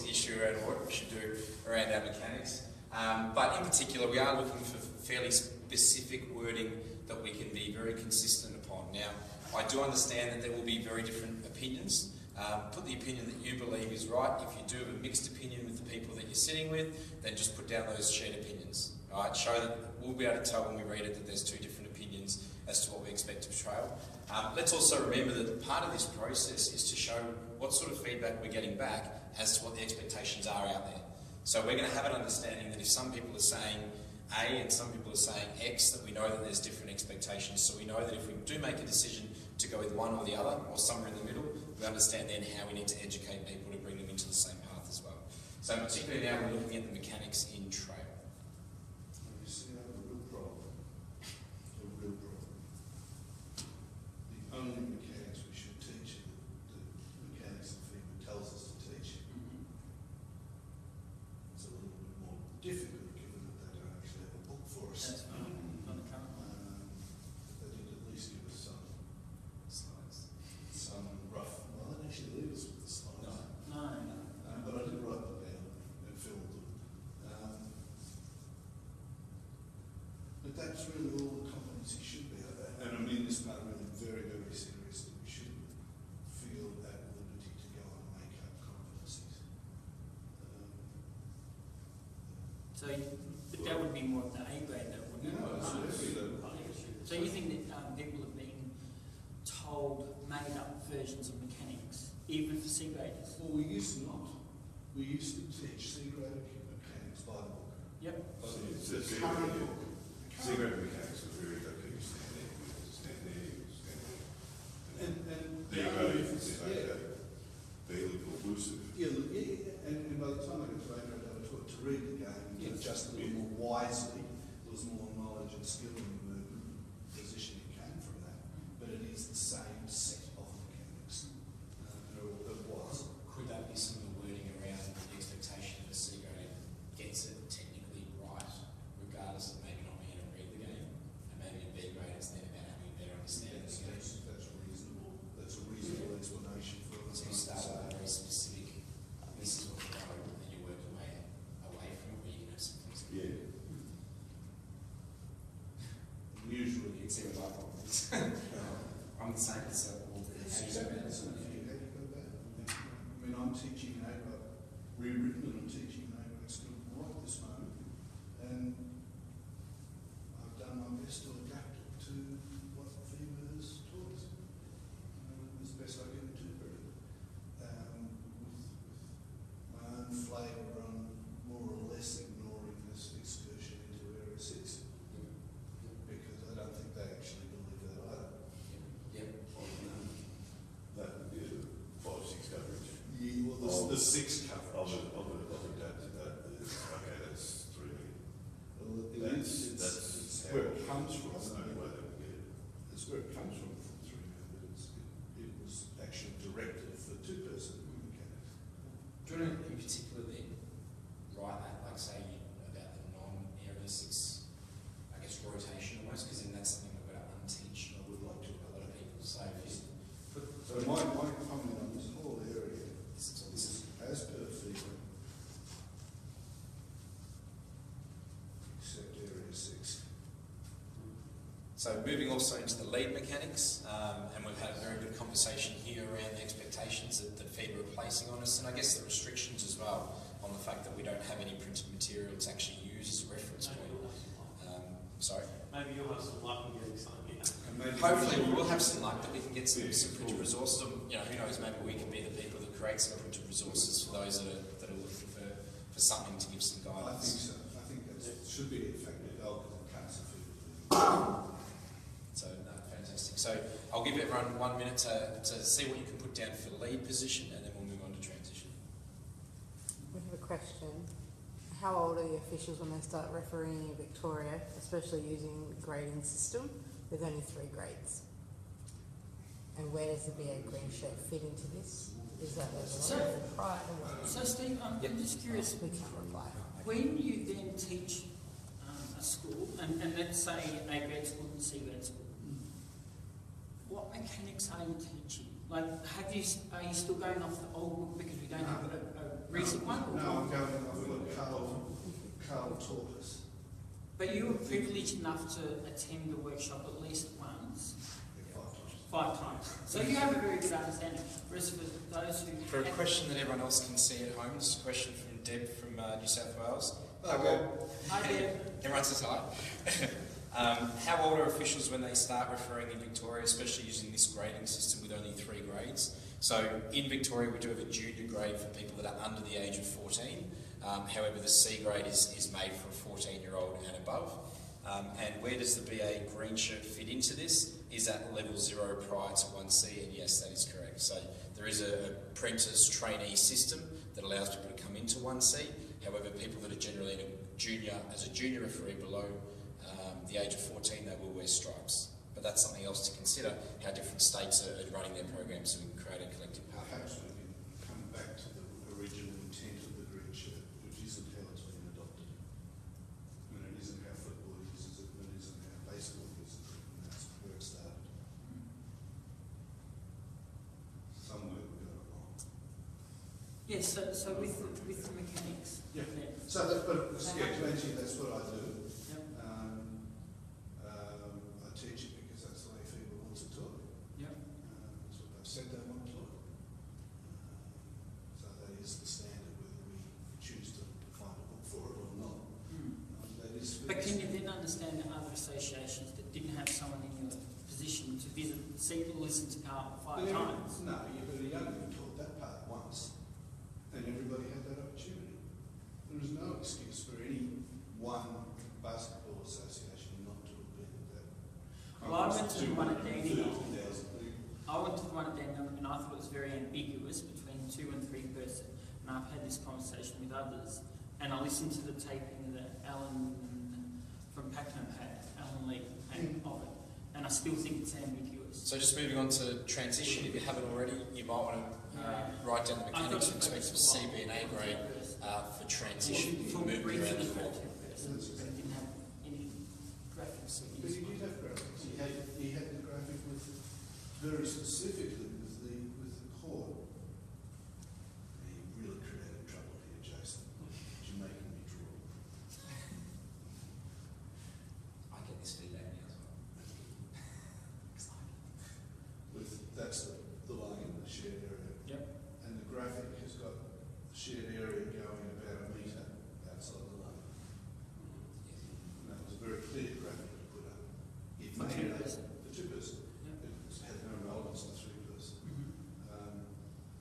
[SPEAKER 1] issue around what we should do around our mechanics. But in particular, we are looking for fairly specific wording that we can be very consistent upon. Now, I do understand that there will be very different opinions. Put the opinion that you believe is right. If you do have a mixed opinion with the people that you're sitting with, then just put down those shared opinions. All right, show that we'll be able to tell when we read it that there's two different opinions as to what we expect to portray. Let's also remember that part of this process is to show what sort of feedback we're getting back as to what the expectations are out there. So we're going to have an understanding that if some people are saying A and some people are saying X, that we know that there's different expectations. So we know that if we do make a decision to go with one or the other, or somewhere in the middle, we understand then how we need to educate people to bring them into the same path as well. So particularly now we're looking at the mechanics in trail.
[SPEAKER 2] You see, I have a real problem. A real problem. The only mechanics we should teach are the mechanics that FEMA tells us to teach. It's a little bit more difficult given that they don't actually have a book for us.
[SPEAKER 3] That's fine. On the current one.
[SPEAKER 2] They did at least give us some
[SPEAKER 1] Slides.
[SPEAKER 2] rough. Well, they actually leave us with the slides.
[SPEAKER 3] No.
[SPEAKER 2] But I did write them down and filmed them. But that's really all the competency should be. And I mean this part really very, very seriously. We shouldn't feel at liberty to go and make up competencies.
[SPEAKER 3] So, but that would be more of the A grade, though, wouldn't it?
[SPEAKER 2] No, it's every level.
[SPEAKER 4] I think it should.
[SPEAKER 3] So you think that people have been told made up versions of mechanics, even for C graders?
[SPEAKER 2] Well, we used to not. We used to teach C-grade mechanics by the book.
[SPEAKER 3] Yep.
[SPEAKER 2] Current book.
[SPEAKER 5] Cigarette mechanics are very good. You stand there, you stand there, you stand there.
[SPEAKER 2] And
[SPEAKER 5] B grade is okay. Fairly conclusive.
[SPEAKER 2] and by the time I got to A grade, I was taught to read the game,
[SPEAKER 3] Yeah.
[SPEAKER 2] just a little more wisely. There was more knowledge and skill in the movement. Positioning came from that, but it is the same set of mechanics. It was.
[SPEAKER 1] Could that be some of the wording around the expectation that a C grade gets it technically right, regardless of maybe not being able to read the game, and maybe a B grade is then about having a better understanding of the game?
[SPEAKER 2] That's reasonable. That's a reasonable explanation for it.
[SPEAKER 1] So you start with a very specific, this is what you know, and you work your way away from it, where you can have some things.
[SPEAKER 5] Yeah.
[SPEAKER 2] Usually,
[SPEAKER 1] You can see what I thought. I'm the same, so we'll
[SPEAKER 2] it's exactly the same. How do you go back? I mean, I'm teaching I've rewritten and I'm teaching A-grade school right this moment, and I've done my best to adapt it to what FEMA has taught us, as best I can interpret it, with my own flavour on more or less ignoring this excursion into Area 6, because I don't think they actually believe that either.
[SPEAKER 1] Yep.
[SPEAKER 5] That would be a 5-6 coverage.
[SPEAKER 2] Yeah, well, the 6 coverage.
[SPEAKER 5] I'll adapt to that. Okay, that's 3 million.
[SPEAKER 2] Well,
[SPEAKER 5] That's
[SPEAKER 2] it's
[SPEAKER 5] how
[SPEAKER 2] where it comes from.
[SPEAKER 5] That's the only way that we get it.
[SPEAKER 2] where it comes from 3 members. It was actually directed for 2-person mechanics.
[SPEAKER 1] Do you want to in particular then write that, like say about the non-area 6, I guess rotation almost, because then that's something we've got to unteach. I would like to a lot of people. So if you put
[SPEAKER 2] So my comment on this whole area
[SPEAKER 1] this
[SPEAKER 2] is as per FEMA, except area 6.
[SPEAKER 1] So moving also into the lead mechanics, and we've had a very good conversation here around the expectations that FEMA are placing on us, and I guess the restrictions as well on the fact that we don't have any printed material to actually use as a reference point. Sorry?
[SPEAKER 4] Maybe you'll have some luck in getting something here.
[SPEAKER 2] And maybe
[SPEAKER 1] Hopefully we will have some luck that we can get some printed resources. You know, who knows, maybe we can be the people that create some printed resources for those that are looking for something to give some
[SPEAKER 2] I think
[SPEAKER 1] guidance.
[SPEAKER 2] so. I think that should be in fact developed in cancer field.
[SPEAKER 1] So, no, fantastic. So I'll give everyone 1 minute to see what you can put down for lead position, and then we'll move on to transition.
[SPEAKER 6] We have a question. How old are the officials when they start refereeing in Victoria, especially using the grading system with only 3 grades? And where does the BA green shirt fit into this? Is that
[SPEAKER 3] So-
[SPEAKER 6] level prior to what?
[SPEAKER 3] So Steve, I'm just curious,
[SPEAKER 6] We can't reply.
[SPEAKER 3] when you then teach a school, and let's say A grade school and C grade school, what mechanics are you teaching? Like, are you still going off the old book because we don't have a recent one? Or
[SPEAKER 2] No, I've got Carl taught us.
[SPEAKER 3] But you were privileged enough to attend the workshop at least once, 5 times. So you have a very good understanding. Whereas for those who...
[SPEAKER 1] For a question that everyone else can see at home, this is a question from Deb from New South Wales.
[SPEAKER 3] Hi there.
[SPEAKER 1] Everyone says hi. How old are officials when they start referring in Victoria, especially using this grading system with only 3 grades? So in Victoria we do have a junior grade for people that are under the age of 14. However, the C grade is made for a 14-year-old and above. And where does the BA green shirt fit into this? Is at level 0 prior to 1C, and yes, that is correct. So there is an apprentice trainee system that allows people to come into 1C. However, people that are generally in as a junior referee below the age of 14, they will wear stripes. But that's something else to consider, how different states are running their programs, so we can create a collective pathway.
[SPEAKER 2] Perhaps we can come back to the original intent of the green shirt, which isn't how it's been adopted. I mean, it isn't how football uses it, and it isn't how baseball uses it, and that's where it started. Somewhere we got it wrong.
[SPEAKER 3] Yes, so with the mechanics.
[SPEAKER 2] Yeah.
[SPEAKER 3] then,
[SPEAKER 2] So, but yeah, to answer you, that's what I do.
[SPEAKER 3] yeah.
[SPEAKER 2] I teach it because that's the way people want it taught.
[SPEAKER 3] Yeah.
[SPEAKER 2] That's what they've said they want taught. So that is the standard, whether we choose to find a book for it or not. That is.
[SPEAKER 3] But can you then understand that other associations that didn't have someone in your position to visit, see, listen to Carl 5 times?
[SPEAKER 2] No, but he only taught that part once, and everybody had that opportunity. There is no excuse for any one basketball association not to have been at that.
[SPEAKER 3] Well, I went to the one at Dandenong.
[SPEAKER 2] 30,000 people.
[SPEAKER 3] I went to the one at Dandenong and I thought it was very ambiguous between 2 and 3 person. And I've had this conversation with others, and I listened to the taping that Alan from Pakenham had, Alan Lee, of it, and I still think it's ambiguous.
[SPEAKER 1] So just moving on to transition, if you haven't already, you might want to write down the mechanics in respect of CB and A grade for transition, moving around the court.
[SPEAKER 3] But it didn't have any graphics.
[SPEAKER 2] But he did have graphics. He had the graphic with very specifically with the court. He really created trouble here, Jason. You're making me draw.
[SPEAKER 1] I get this feedback now as well.
[SPEAKER 2] That's the line, the shared area.
[SPEAKER 3] Yep.
[SPEAKER 2] And the graphic has got the shared area going about 1 metre outside the line. And that was a very clear graphic to put up. It
[SPEAKER 3] For
[SPEAKER 2] made
[SPEAKER 3] 2
[SPEAKER 2] it up
[SPEAKER 3] person.
[SPEAKER 2] for 2 person.
[SPEAKER 3] Yep.
[SPEAKER 2] It had no relevance to 3 person.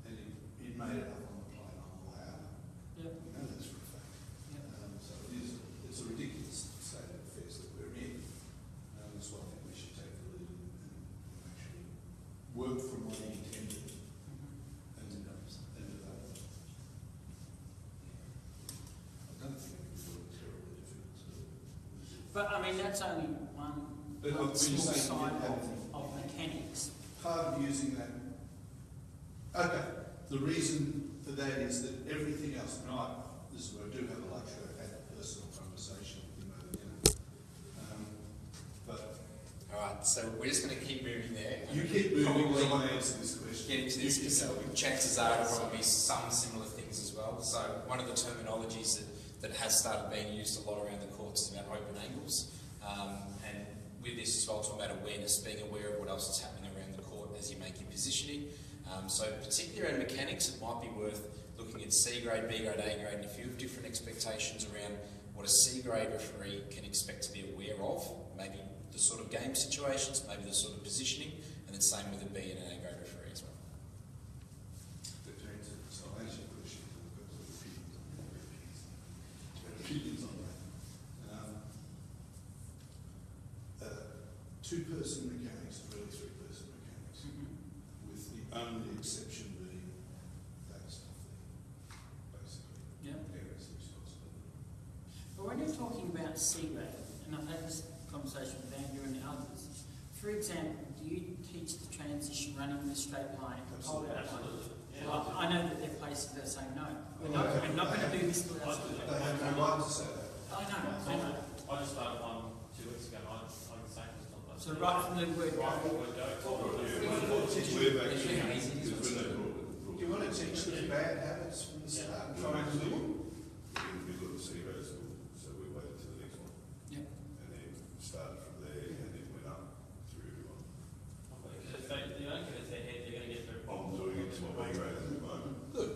[SPEAKER 2] And it made it up on the plane on the way out.
[SPEAKER 3] Yep.
[SPEAKER 2] We know that's for a fact.
[SPEAKER 3] Yep.
[SPEAKER 2] So it's a ridiculous state of affairs that we're in. That's why I think we should take the lead and actually work from what he intended and do that. I don't think it would be terribly difficult to do.
[SPEAKER 3] But I mean, that's only one
[SPEAKER 2] But
[SPEAKER 3] small
[SPEAKER 2] you're saying
[SPEAKER 3] side
[SPEAKER 2] you
[SPEAKER 3] of
[SPEAKER 2] part of using that. Okay, the reason for that is that everything else, and this is where I do have a luxury, I've had a personal conversation with him over dinner. But
[SPEAKER 1] Alright, so we're just going to keep moving there.
[SPEAKER 2] you keep moving while I want to answer this question.
[SPEAKER 1] Get into this because chances are there will be some similar things as well. So one of the terminologies that has started being used a lot around the courts is about open angles. And with this as well, talking about awareness, being aware of what else is happening around the court as you make your positioning. So particularly around mechanics, it might be worth looking at C grade, B grade, A grade, and a few different expectations around what a C grade referee can expect to be aware of, maybe the sort of game situations, maybe the sort of positioning, and then same with a B and an A grade referee as well.
[SPEAKER 2] So I'll answer your question. Opinions on that. Two-person mechanics is really three-person mechanics, with the only exception being that stuff there, basically.
[SPEAKER 3] Yeah.
[SPEAKER 2] Areas of responsibility.
[SPEAKER 3] But when you're talking about C grade, and I've had this conversation with Andrew and others, for example, do you teach the transition running in a straight line? Hold out line? Well, I know that there are places that say no. We're not going to do this without something.
[SPEAKER 2] They have no right to say that.
[SPEAKER 3] I know.
[SPEAKER 4] I just started one 2 weeks ago. I can say it's not that.
[SPEAKER 3] So right from the word go.
[SPEAKER 2] Do you want to teach them bad habits from the start and try and do them?
[SPEAKER 5] In the middle of the C grade school, so we waited to the next one.
[SPEAKER 3] Yep.
[SPEAKER 5] And then started from there and then went up through everyone.
[SPEAKER 4] If they don't get it to their head, they're going to get their
[SPEAKER 5] I'm doing it to my B grade at the moment.
[SPEAKER 2] Good.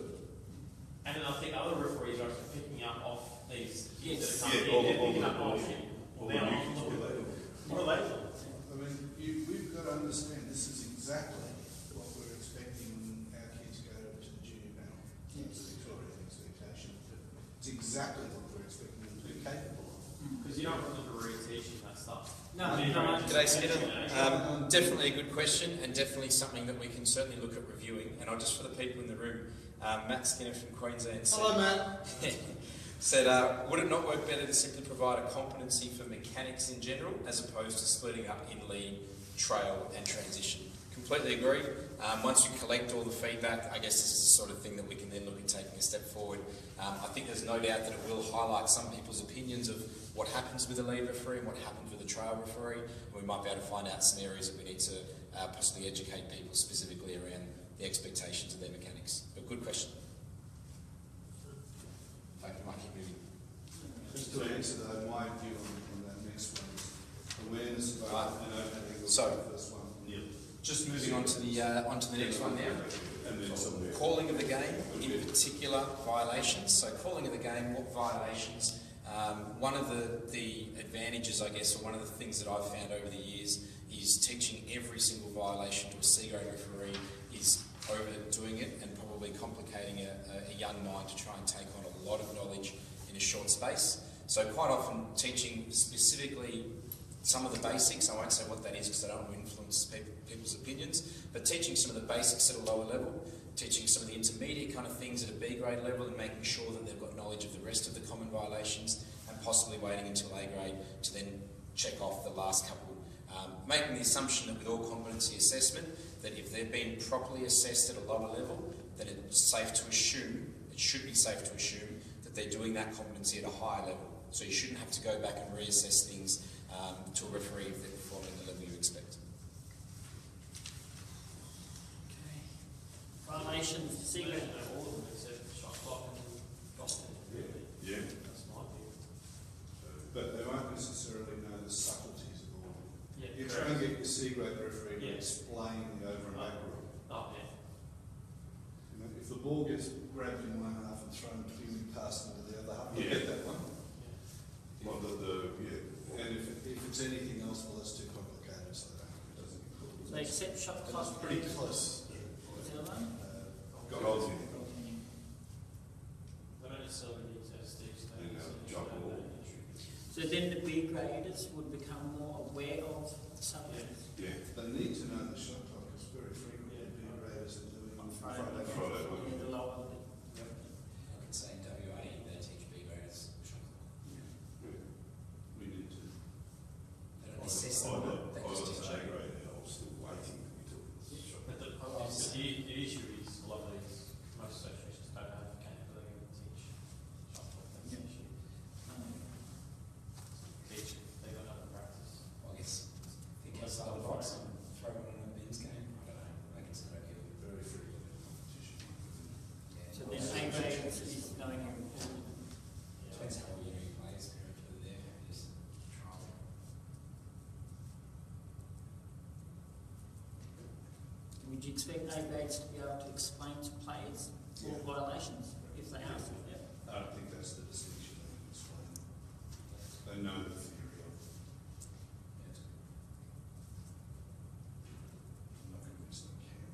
[SPEAKER 4] And then I think other referees are actually picking up off these kids that are
[SPEAKER 5] Yeah,
[SPEAKER 4] coming in.
[SPEAKER 5] all
[SPEAKER 4] They're picking
[SPEAKER 5] the-
[SPEAKER 4] up
[SPEAKER 5] all
[SPEAKER 4] off
[SPEAKER 5] the-
[SPEAKER 4] shit.
[SPEAKER 5] all
[SPEAKER 4] Well,
[SPEAKER 5] the
[SPEAKER 4] now
[SPEAKER 5] new kids
[SPEAKER 4] I'm
[SPEAKER 5] were later.
[SPEAKER 4] relatable.
[SPEAKER 2] I mean, we've got to understand this is exactly what we're expecting when our kids go to the junior panel. It's a Victorian expectation, but it's exactly what we're expecting them to be capable of.
[SPEAKER 4] Because you don't want them to re-teaching that stuff.
[SPEAKER 3] No,
[SPEAKER 1] G'day, Skinner. Definitely a good question, and definitely something that we can certainly look at reviewing. And I'll just for the people in the room, Matt Skinner from Queensland said,
[SPEAKER 2] Hello, Matt.
[SPEAKER 1] said would it not work better to simply provide a competency for mechanics in general, as opposed to splitting up in lead, trail, and transition? Completely agree. Once you collect all the feedback, I guess this is the sort of thing that we can then look at taking a step forward. I think there's no doubt that it will highlight some people's opinions of what happens with a lead referee and what happens with a trail referee, and we might be able to find out some areas that we need to possibly educate people specifically around the expectations of their mechanics. But good question. I might keep moving.
[SPEAKER 2] Just to answer though, my view on that next one is awareness of
[SPEAKER 1] Right.
[SPEAKER 2] and open angles.
[SPEAKER 1] So-
[SPEAKER 2] the first one.
[SPEAKER 1] Just moving on to the next one now.
[SPEAKER 5] And then somewhere.
[SPEAKER 1] Calling of the game, in particular violations. So calling of the game, what violations? One of the advantages, I guess, or one of the things that I've found over the years is teaching every single violation to a C-grade referee is overdoing it and probably complicating a young mind to try and take on a lot of knowledge in a short space. So quite often teaching specifically some of the basics, I won't say what that is because I don't want to influence people's opinions, but teaching some of the basics at a lower level, teaching some of the intermediate kind of things at a B grade level and making sure that they've got knowledge of the rest of the common violations and possibly waiting until A grade to then check off the last couple. Making the assumption that with all competency assessment, that if they've been properly assessed at a lower level, then it's safe to assume, it should be safe to assume, that they're doing that competency at a higher level. So you shouldn't have to go back and reassess things to a referee if they're performing at the level you expect.
[SPEAKER 3] Okay. Violations, C-grade.
[SPEAKER 4] All of them except shot clock and gospel.
[SPEAKER 5] Yeah.
[SPEAKER 4] That's my view.
[SPEAKER 2] But they won't necessarily know the subtleties of all of it.
[SPEAKER 4] Yeah.
[SPEAKER 2] You try and get your C-grade referee to
[SPEAKER 4] Yeah.
[SPEAKER 2] explain the over and back rule.
[SPEAKER 4] Oh, yeah.
[SPEAKER 2] You know, if the ball gets grabbed in one half and thrown clearly past into the other half, you
[SPEAKER 5] Yeah.
[SPEAKER 2] get that one.
[SPEAKER 5] Well,
[SPEAKER 2] And if it's anything else, well, it's too complicated, so it doesn't include.
[SPEAKER 3] They accept shot
[SPEAKER 2] But
[SPEAKER 3] clock.
[SPEAKER 2] it's pretty close.
[SPEAKER 3] What's the other one?
[SPEAKER 5] Goals in.
[SPEAKER 4] They don't necessarily need to sticks.
[SPEAKER 5] And, jump ball.
[SPEAKER 3] So then the B graders would become more aware of the subjects.
[SPEAKER 5] Yeah.
[SPEAKER 2] They need to know the shot clock, because very frequently the graders are doing
[SPEAKER 3] On
[SPEAKER 2] Friday.
[SPEAKER 5] Friday.
[SPEAKER 3] Yeah, the lower.
[SPEAKER 1] I could say in WA they teach B graders.
[SPEAKER 2] We need to.
[SPEAKER 1] They don't assess them, they
[SPEAKER 5] I
[SPEAKER 1] just
[SPEAKER 5] was
[SPEAKER 1] teach
[SPEAKER 5] A
[SPEAKER 1] them.
[SPEAKER 5] grade and I was still waiting to be taught.
[SPEAKER 3] would you expect A grades to be able to explain to players all violations if they ask? Yeah.
[SPEAKER 2] I don't think that's the distinction they can explain. They know the theory of it. I'm not convinced they can.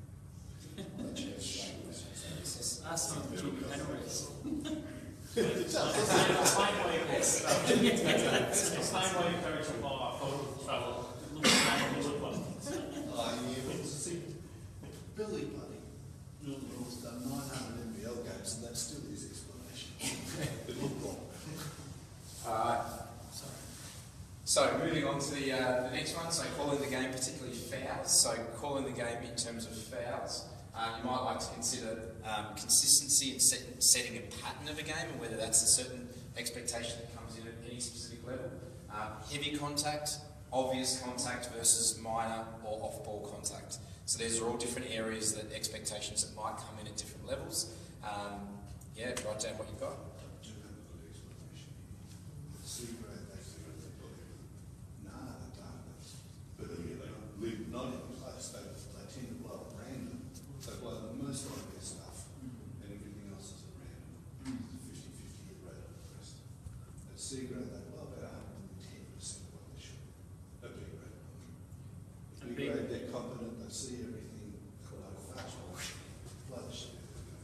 [SPEAKER 3] Ask them the junior panelists.
[SPEAKER 4] Explain why you encourage a bar for travel.
[SPEAKER 2] Billy Buddy has done 900 NBL games and that's still his explanation. It looked wrong.
[SPEAKER 1] So moving on to the next one, so calling the game, particularly fouls. So calling the game in terms of fouls, you might like to consider consistency in setting a pattern of a game and whether that's a certain expectation that comes in at any specific level. Heavy contact, obvious contact versus minor or off-ball contact. So these are all different areas that expectations that might come in at different levels. Yeah, write down what you've got.
[SPEAKER 2] I do have a good explanation. The C grade, they see what they've got. Nah, they don't. But they live not in place. They tend to blow at random. They blow the most obvious stuff, and everything else is at random. It's a 50-50 hit rate at the rest. At C grade, they blow about 110% of what they should. At B grade. At B grade, they're competent. They see everything. Blow factual. Blow the shit out of it.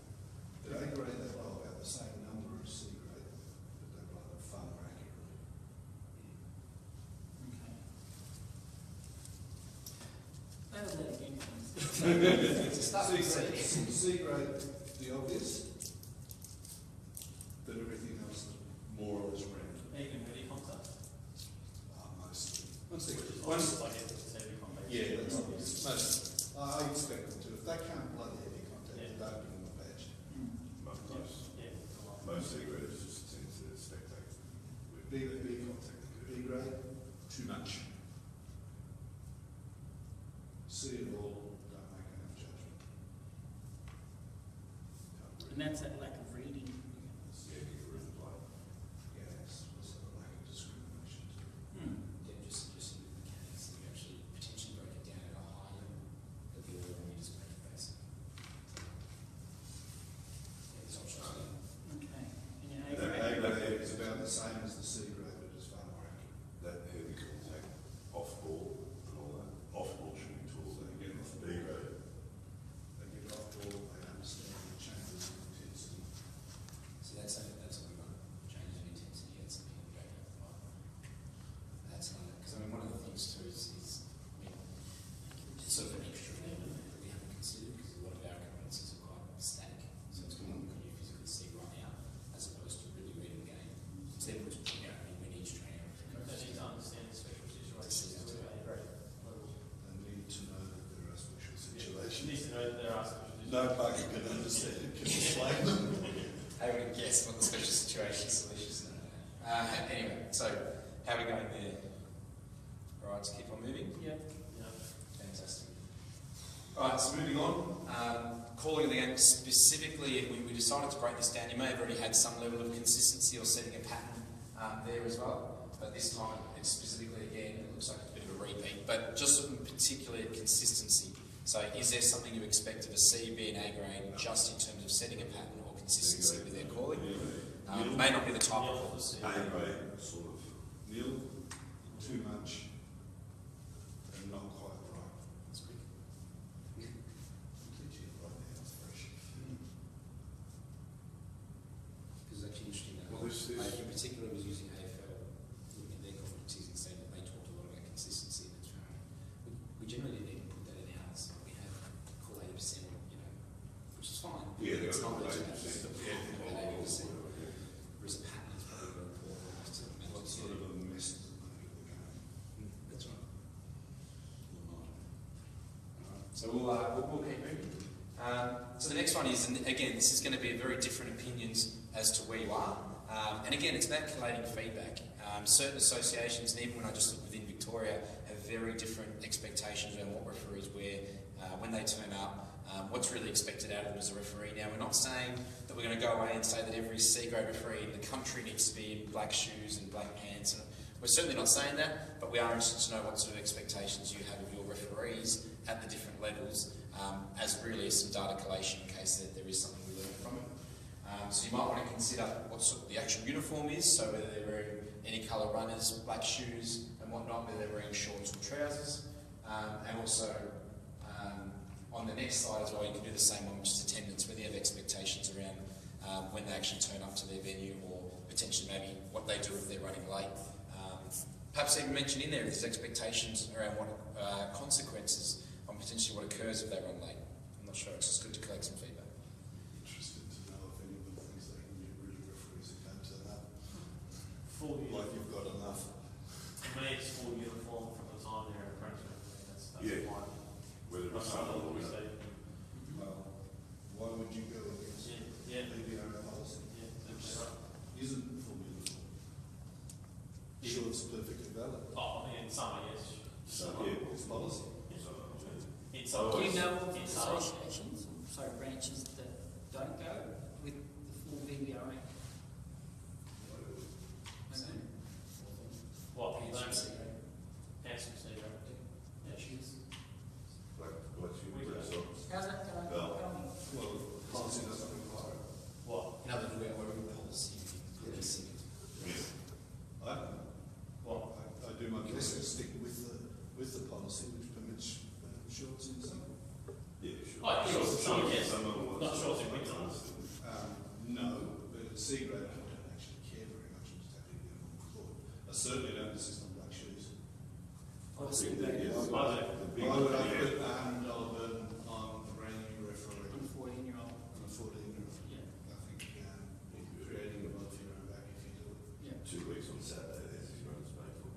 [SPEAKER 2] At A grade, they blow about the same number as C grade, but they blow it far more accurately.
[SPEAKER 3] That was that again.
[SPEAKER 2] C grade, the obvious, but everything else is more or less random.
[SPEAKER 4] Even heavy contact.
[SPEAKER 2] Mostly.
[SPEAKER 4] Once I get to heavy contact.
[SPEAKER 2] Yeah, that's obvious. Most. I expect them to. If they can't blow the heavy contact,
[SPEAKER 4] Yeah.
[SPEAKER 2] don't give them a badge.
[SPEAKER 5] Most cigarettes just tend to spectate.
[SPEAKER 2] B grade, too much. See it all, don't make enough judgment.
[SPEAKER 3] And that's that lack of reading.
[SPEAKER 5] Yeah, you were in the play.
[SPEAKER 2] Yeah, it's also a lack of discrimination too.
[SPEAKER 1] Yeah, just in the mechanics, you actually potentially break it down at a high level, but the order you just make it basic. Yeah, there's options there.
[SPEAKER 3] Okay. And your A
[SPEAKER 2] The
[SPEAKER 3] grade?
[SPEAKER 2] A grade is about the same as the C grade, but it's far more accurate.
[SPEAKER 5] That heavy contact, off ball and all that, off ball shooting tools, they get off B grade.
[SPEAKER 2] They get off ball, they understand the changes in intensity.
[SPEAKER 1] So that's a good one. Changes in intensity, that's something you don't have to fight. That's another, because I mean, one of the things too is I mean, it's sort of an extra element that we haven't considered because a lot of our competencies are quite static. So it's good, what can you physically see right now as opposed to really reading the game. So then, you know, I mean, when each trainer
[SPEAKER 4] They need to understand the special situations to A grade level.
[SPEAKER 2] They need to know that there are special
[SPEAKER 4] She
[SPEAKER 2] situations.
[SPEAKER 4] needs to know that there are special situations.
[SPEAKER 2] No bugger can understand it, can explain them.
[SPEAKER 1] I would guess what the special situation solutions are. Anyway, so how are we going there? All right, let's keep on moving.
[SPEAKER 3] Yeah.
[SPEAKER 1] Fantastic. All right, so moving on. Calling of the game specifically, we decided to break this down. You may have already had some level of consistency or setting a pattern there as well, but this time it's specifically again, it looks like it's a bit of a repeat, but just looking particularly at consistency. So is there something you expect of a C, B and A grade just in terms of setting a pattern or consistency with their calling? May not be the type of
[SPEAKER 5] A grade, sort of nil.
[SPEAKER 2] Too much and not quite right.
[SPEAKER 1] That's good.
[SPEAKER 2] Completely right now, it's fresh.
[SPEAKER 1] Because it's actually interesting that
[SPEAKER 5] Well, this is-
[SPEAKER 1] in particular was using AFL looking at their competencies and saying that they talked a lot about consistency. That's right. We generally didn't even put that in ours. We have call 80%, you know, which is fine.
[SPEAKER 5] Yeah,
[SPEAKER 1] It's not really
[SPEAKER 5] 80%.
[SPEAKER 1] about 80%. Whereas a pattern is probably more important to
[SPEAKER 2] What
[SPEAKER 1] manage.
[SPEAKER 2] sort of a mess does it make of the game?
[SPEAKER 1] That's right. Alright, so we'll keep moving. So the next one is, and again, this is going to be very different opinions as to where you are. And again, it's about collating feedback. Certain associations, and even when I just look within Victoria, have very different expectations around what referees wear when they turn up. What's really expected out of them as a referee. Now, we're not saying that we're going to go away and say that every C-grade referee in the country needs to be in black shoes and black pants. And we're certainly not saying that, but we are interested to know what sort of expectations you have of your referees at the different levels as really as some data collation in case there is something we learn from it. So you might want to consider what sort of the actual uniform is, so whether they're wearing any colour runners, black shoes and whatnot, whether they're wearing shorts or trousers, and also on the next slide as well, you can do the same one, which is attendance, whether you have expectations around when they actually turn up to their venue, or potentially maybe what they do if they're running late. Perhaps even mention in there if there's expectations around what consequences on potentially what occurs if they run late. I'm not sure, it's just good to collect some feedback.
[SPEAKER 2] Interested to know if anyone thinks they can get rid of referees who don't turn up.
[SPEAKER 4] Full uniform.
[SPEAKER 2] Like you've got enough.
[SPEAKER 4] For me, it's full uniform from the time they're in apprenticeship. That's
[SPEAKER 5] Yeah.
[SPEAKER 4] fine.
[SPEAKER 5] Whether it's
[SPEAKER 4] That's
[SPEAKER 5] summer
[SPEAKER 4] what
[SPEAKER 5] or
[SPEAKER 4] we
[SPEAKER 5] winter.
[SPEAKER 4] say.
[SPEAKER 2] Well, why would you go against
[SPEAKER 4] Yeah,
[SPEAKER 2] PBR policy?
[SPEAKER 4] yeah, that's right.
[SPEAKER 2] Isn't full uniform. Sure, it's perfectly valid.
[SPEAKER 4] Oh, in summer, yes.
[SPEAKER 5] Yeah.
[SPEAKER 2] It's policy.
[SPEAKER 4] In
[SPEAKER 3] Do
[SPEAKER 4] summer,
[SPEAKER 3] you know of
[SPEAKER 4] in summer.
[SPEAKER 3] associations, sorry, branches that don't go with the full VBRA?
[SPEAKER 4] What?
[SPEAKER 1] Handsome
[SPEAKER 4] Handsome Steve. Yeah, she's.
[SPEAKER 5] Black shoes,
[SPEAKER 4] We
[SPEAKER 5] black
[SPEAKER 4] go.
[SPEAKER 5] socks.
[SPEAKER 3] How's that going?
[SPEAKER 5] Well.
[SPEAKER 2] Well, policy doesn't require it.
[SPEAKER 4] What?
[SPEAKER 1] In other words, we're policy, policing.
[SPEAKER 5] Yeah.
[SPEAKER 2] I don't know.
[SPEAKER 4] What?
[SPEAKER 2] I do my best to stick with the policy which permits shorts in summer.
[SPEAKER 5] Yeah, sure.
[SPEAKER 4] Oh, yeah, sure, yes.
[SPEAKER 5] Summer or
[SPEAKER 4] Not shorts in
[SPEAKER 5] summer.
[SPEAKER 4] winter.
[SPEAKER 2] No, but at C grade I don't actually care very much. I'm just happy to get on board. I certainly don't insist on black shoes.
[SPEAKER 5] I think that, yes,
[SPEAKER 4] I don't.
[SPEAKER 5] the big
[SPEAKER 2] Why would I
[SPEAKER 5] yeah.
[SPEAKER 2] put $100 burden on a brand new referee
[SPEAKER 3] On a 14-year-old,
[SPEAKER 2] on a 14-year-old?
[SPEAKER 3] yeah,
[SPEAKER 2] I think you're creating a month your own back if you do it.
[SPEAKER 3] yeah.
[SPEAKER 5] 2 weeks on Saturday, that's his run is paid for.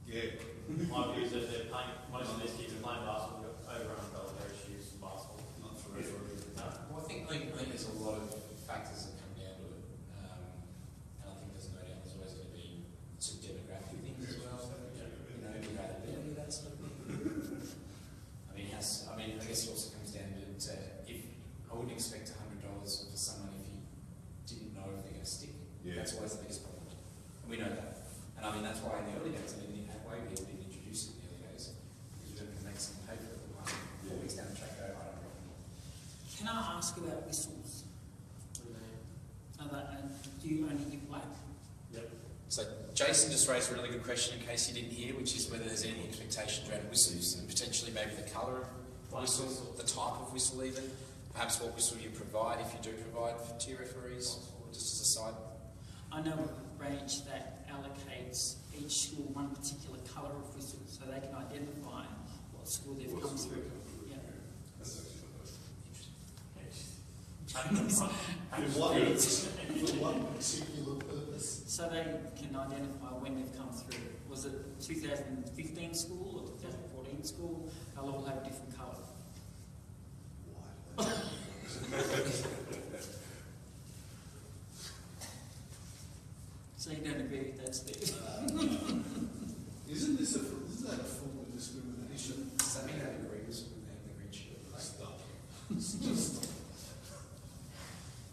[SPEAKER 2] Yeah.
[SPEAKER 4] My view is that they're playing, most of these kids are playing basketball, got over $100 pair of shoes for basketball.
[SPEAKER 2] Not for referee.
[SPEAKER 4] No.
[SPEAKER 1] Well, I think there's a lot of factors that come down to it, and I think there's no doubt there's always going to be some demographic things as well. You know, availability, that sort of thing. I guess it also comes down to if I wouldn't expect $100 for someone if you didn't know if they're going to stick.
[SPEAKER 5] Yeah.
[SPEAKER 1] That's always the biggest problem. And we know that. And I mean, that's why in the early days, I mean, in that way, we didn't introduce it in the early days. Because we didn't make someone pay for it. 4 weeks down the track, go, I don't know.
[SPEAKER 3] Can I ask about whistles? Do you only give black?
[SPEAKER 4] Yep.
[SPEAKER 1] So Jason just raised a really good question in case you didn't hear, which is whether there's any expectations around whistles and potentially maybe the colour of whistle, the type of whistle even, perhaps what whistle you provide if you do provide to your referees, just as a side.
[SPEAKER 3] I know a branch that allocates each school one particular colour of whistle so they can identify what school they've
[SPEAKER 5] What
[SPEAKER 3] come
[SPEAKER 5] school
[SPEAKER 3] through.
[SPEAKER 5] they come through.
[SPEAKER 3] Yeah.
[SPEAKER 5] That's actually the most
[SPEAKER 2] For one particular purpose.
[SPEAKER 3] So they can identify when they've come through. Was it 2015 school or 2014 school? They'll all have a different colour.
[SPEAKER 2] Why?
[SPEAKER 3] So you don't agree with that, Steve?
[SPEAKER 2] Isn't that a form of discrimination?
[SPEAKER 1] Does that mean they agree with the green shirt?
[SPEAKER 2] Stop. Just stop.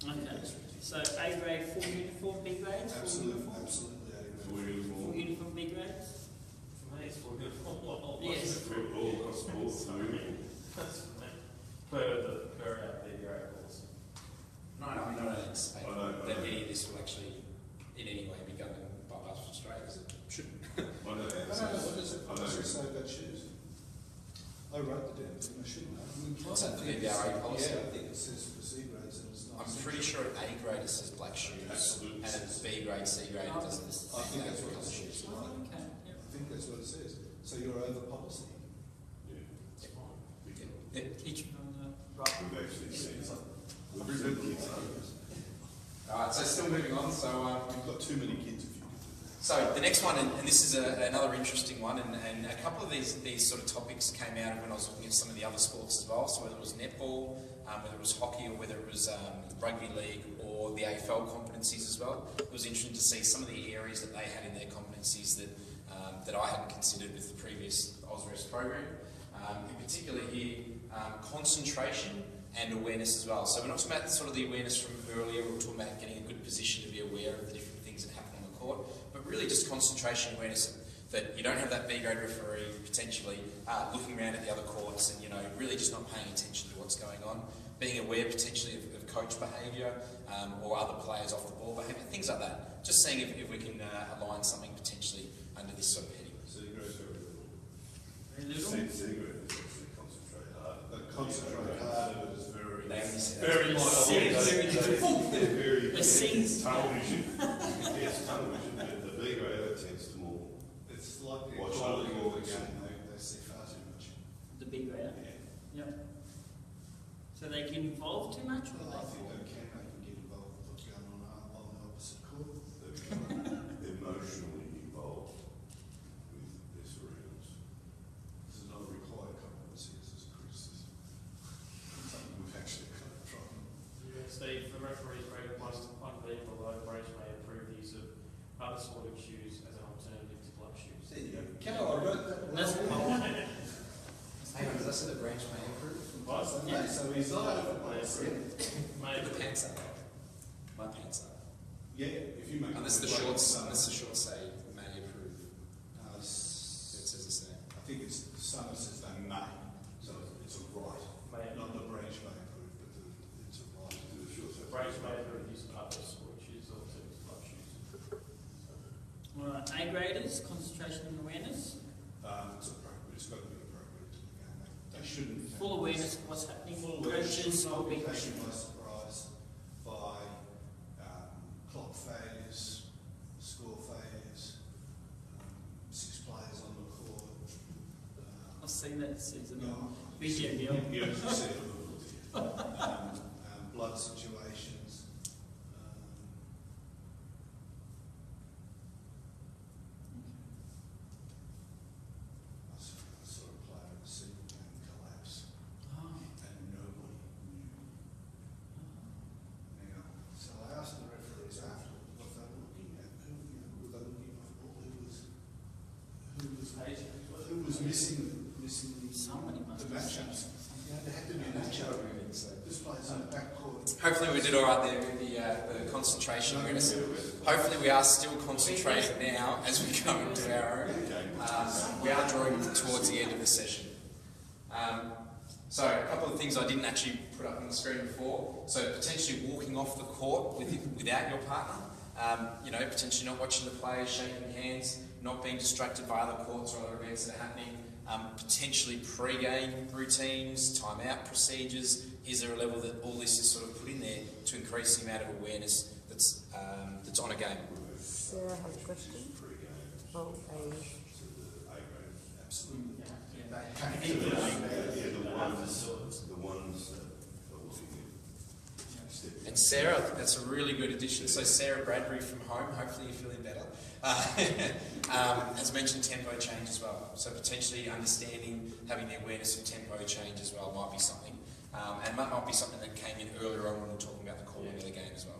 [SPEAKER 3] Okay. So A grade full uniform, B grades full
[SPEAKER 2] Absolutely,
[SPEAKER 3] uniform?
[SPEAKER 2] absolutely. I agree.
[SPEAKER 5] full
[SPEAKER 3] Full
[SPEAKER 5] uniform.
[SPEAKER 3] uniform, B grades?
[SPEAKER 4] For me, it's full uniform.
[SPEAKER 3] Yes.
[SPEAKER 5] All across the board, full uniform.
[SPEAKER 4] That's for me. Per VBRA policy.
[SPEAKER 1] No, I mean, I don't anticipate
[SPEAKER 5] I know.
[SPEAKER 1] that any of this will actually in any way be governed by Basketball Australia, because it shouldn't.
[SPEAKER 5] I know.
[SPEAKER 2] What does it
[SPEAKER 5] I know.
[SPEAKER 2] say about shoes? I wrote the damn thing, I shouldn't have.
[SPEAKER 1] What's that, the VBRA policy?
[SPEAKER 2] Yeah, I think it says for C grades and it's not.
[SPEAKER 1] I'm pretty sure at A grade it says black shoes,
[SPEAKER 5] Absolutely.
[SPEAKER 1] and at B grade, C grade it doesn't.
[SPEAKER 2] I think that's what it
[SPEAKER 1] colour
[SPEAKER 2] says.
[SPEAKER 1] shoes.
[SPEAKER 3] Oh, okay. Yep.
[SPEAKER 2] I think that's what it says. So you're over policy.
[SPEAKER 5] Yeah, it's fine. We can,
[SPEAKER 3] Teaching from the right.
[SPEAKER 5] we've actually seen some. We've seen kids over.
[SPEAKER 1] Alright, so still moving on, so
[SPEAKER 2] You've got too many kids if you could do that.
[SPEAKER 1] so the next one, and this is another interesting one, and a couple of these sort of topics came out of when I was looking at some of the other sports as well, so whether it was netball, whether it was hockey, or whether it was rugby league, or the AFL competencies as well. It was interesting to see some of the areas that they had in their competencies that I hadn't considered with the previous AusRest program. In particular here, concentration and awareness as well. So we're not talking about sort of the awareness from earlier, we were talking about getting a good position to be aware of the different things that happen on the court, but really just concentration awareness. that you don't have that B grade referee potentially looking around at the other courts and, you know, really just not paying attention to what's going on, being aware potentially of coach behaviour or other players off the ball behaviour, things like that. Just seeing if we can align something potentially under this sort of heading.
[SPEAKER 3] Very little.
[SPEAKER 5] C grade is actually concentrate harder.
[SPEAKER 2] The concentrate harder is very,
[SPEAKER 1] They only say
[SPEAKER 2] very
[SPEAKER 1] that.
[SPEAKER 2] much.
[SPEAKER 5] They're very,
[SPEAKER 3] The C's.
[SPEAKER 5] tunnel vision. Yes, tunnel vision. The B grade tends to more.
[SPEAKER 2] It's like they're
[SPEAKER 5] Watch
[SPEAKER 2] calling
[SPEAKER 5] other
[SPEAKER 2] all the
[SPEAKER 5] courts.
[SPEAKER 2] game, they see far too much.
[SPEAKER 3] The big grader.
[SPEAKER 2] Yeah.
[SPEAKER 3] Yep. So they get involved too much, or
[SPEAKER 2] Well, I
[SPEAKER 3] they
[SPEAKER 2] think they can get involved with what's going on the opposite court.
[SPEAKER 5] They become emotionally involved with their surroundings.
[SPEAKER 2] This is not a required competency, this is a criticism. Something we've actually kind of tried.
[SPEAKER 4] Steve, the referees rated one B below, Brace may approve the use of other sporting shoes as an alternative to glove shoes.
[SPEAKER 2] There you go. Can I wrote that?
[SPEAKER 3] That's
[SPEAKER 1] Hang on, does that say the branch may improve?
[SPEAKER 3] Yeah.
[SPEAKER 2] So he's not over the place.
[SPEAKER 1] Put the pants up. My pants up.
[SPEAKER 2] Yeah, if you make.
[SPEAKER 1] Unless the shorts say may approve.
[SPEAKER 2] No,
[SPEAKER 1] It says the same.
[SPEAKER 2] I think it's, some says they may, so it's a right.
[SPEAKER 4] May,
[SPEAKER 2] Not the branch may approve, but it's a right.
[SPEAKER 4] Brace may approve the use of other sporting shoes or alternative to glove shoes.
[SPEAKER 3] Alright, A graders, concentration and awareness.
[SPEAKER 2] It's appropriate, it's got to be appropriate to the game. They shouldn't.
[SPEAKER 3] Full awareness of what's happening.
[SPEAKER 2] Full awareness
[SPEAKER 3] Coaches
[SPEAKER 2] should
[SPEAKER 3] will
[SPEAKER 2] not
[SPEAKER 3] be
[SPEAKER 2] be taken by surprise by clock failures, score failures, 6 players on the court.
[SPEAKER 3] I've seen that season.
[SPEAKER 2] No,
[SPEAKER 3] Video
[SPEAKER 2] you
[SPEAKER 3] deal.
[SPEAKER 2] you actually see it on the court. Blood situations. I saw a player in the single game collapse
[SPEAKER 3] Oh.
[SPEAKER 2] and nobody knew. Now, so I asked the referees after what they were looking at. Who were they looking at? Who was missing
[SPEAKER 3] Somebody must
[SPEAKER 2] the
[SPEAKER 3] have
[SPEAKER 2] matchups?
[SPEAKER 3] seen
[SPEAKER 2] Yeah, there had to be a matchup. This player's in the back court.
[SPEAKER 1] Hopefully we did all right there with the concentration awareness. Hopefully we are still concentrating now as we go into our own. We are drawing towards the end of the session. So a couple of things I didn't actually put up on the screen before. So potentially walking off the court without your partner. You know, potentially not watching the players, shaking hands, not being distracted by other courts or other events that are happening. Potentially pre-game routines, time-out procedures. Is there a level that all this is sort of put in there to increase the amount of awareness that's on a game?
[SPEAKER 6] Sarah has a question. Oh,
[SPEAKER 2] Absolutely.
[SPEAKER 5] The ones that are looking at.
[SPEAKER 1] And Sarah, I think that's a really good addition. So Sarah Bradbury from home, hopefully you're feeling better, has mentioned tempo change as well. So potentially understanding, having the awareness of tempo change as well might be something. And might not be something that came in earlier on when we were talking about the calling of the game as well.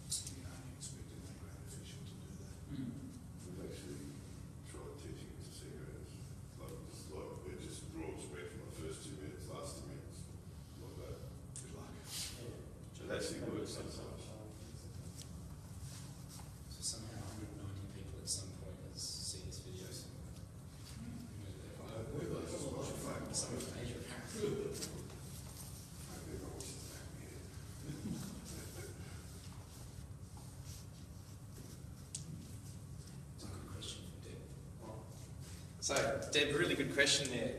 [SPEAKER 2] You know, you expected a great official to do that.
[SPEAKER 5] We've actually tried teaching it to C-graders. It just brought respect for my first 2 minutes, last 2 minutes, like that.
[SPEAKER 2] Good luck.
[SPEAKER 5] It actually works sometimes.
[SPEAKER 1] So somehow 190 people at some point has seen this video somewhere. Some of Asia apparently. It's a good question from Deb. So, Deb, really good question there.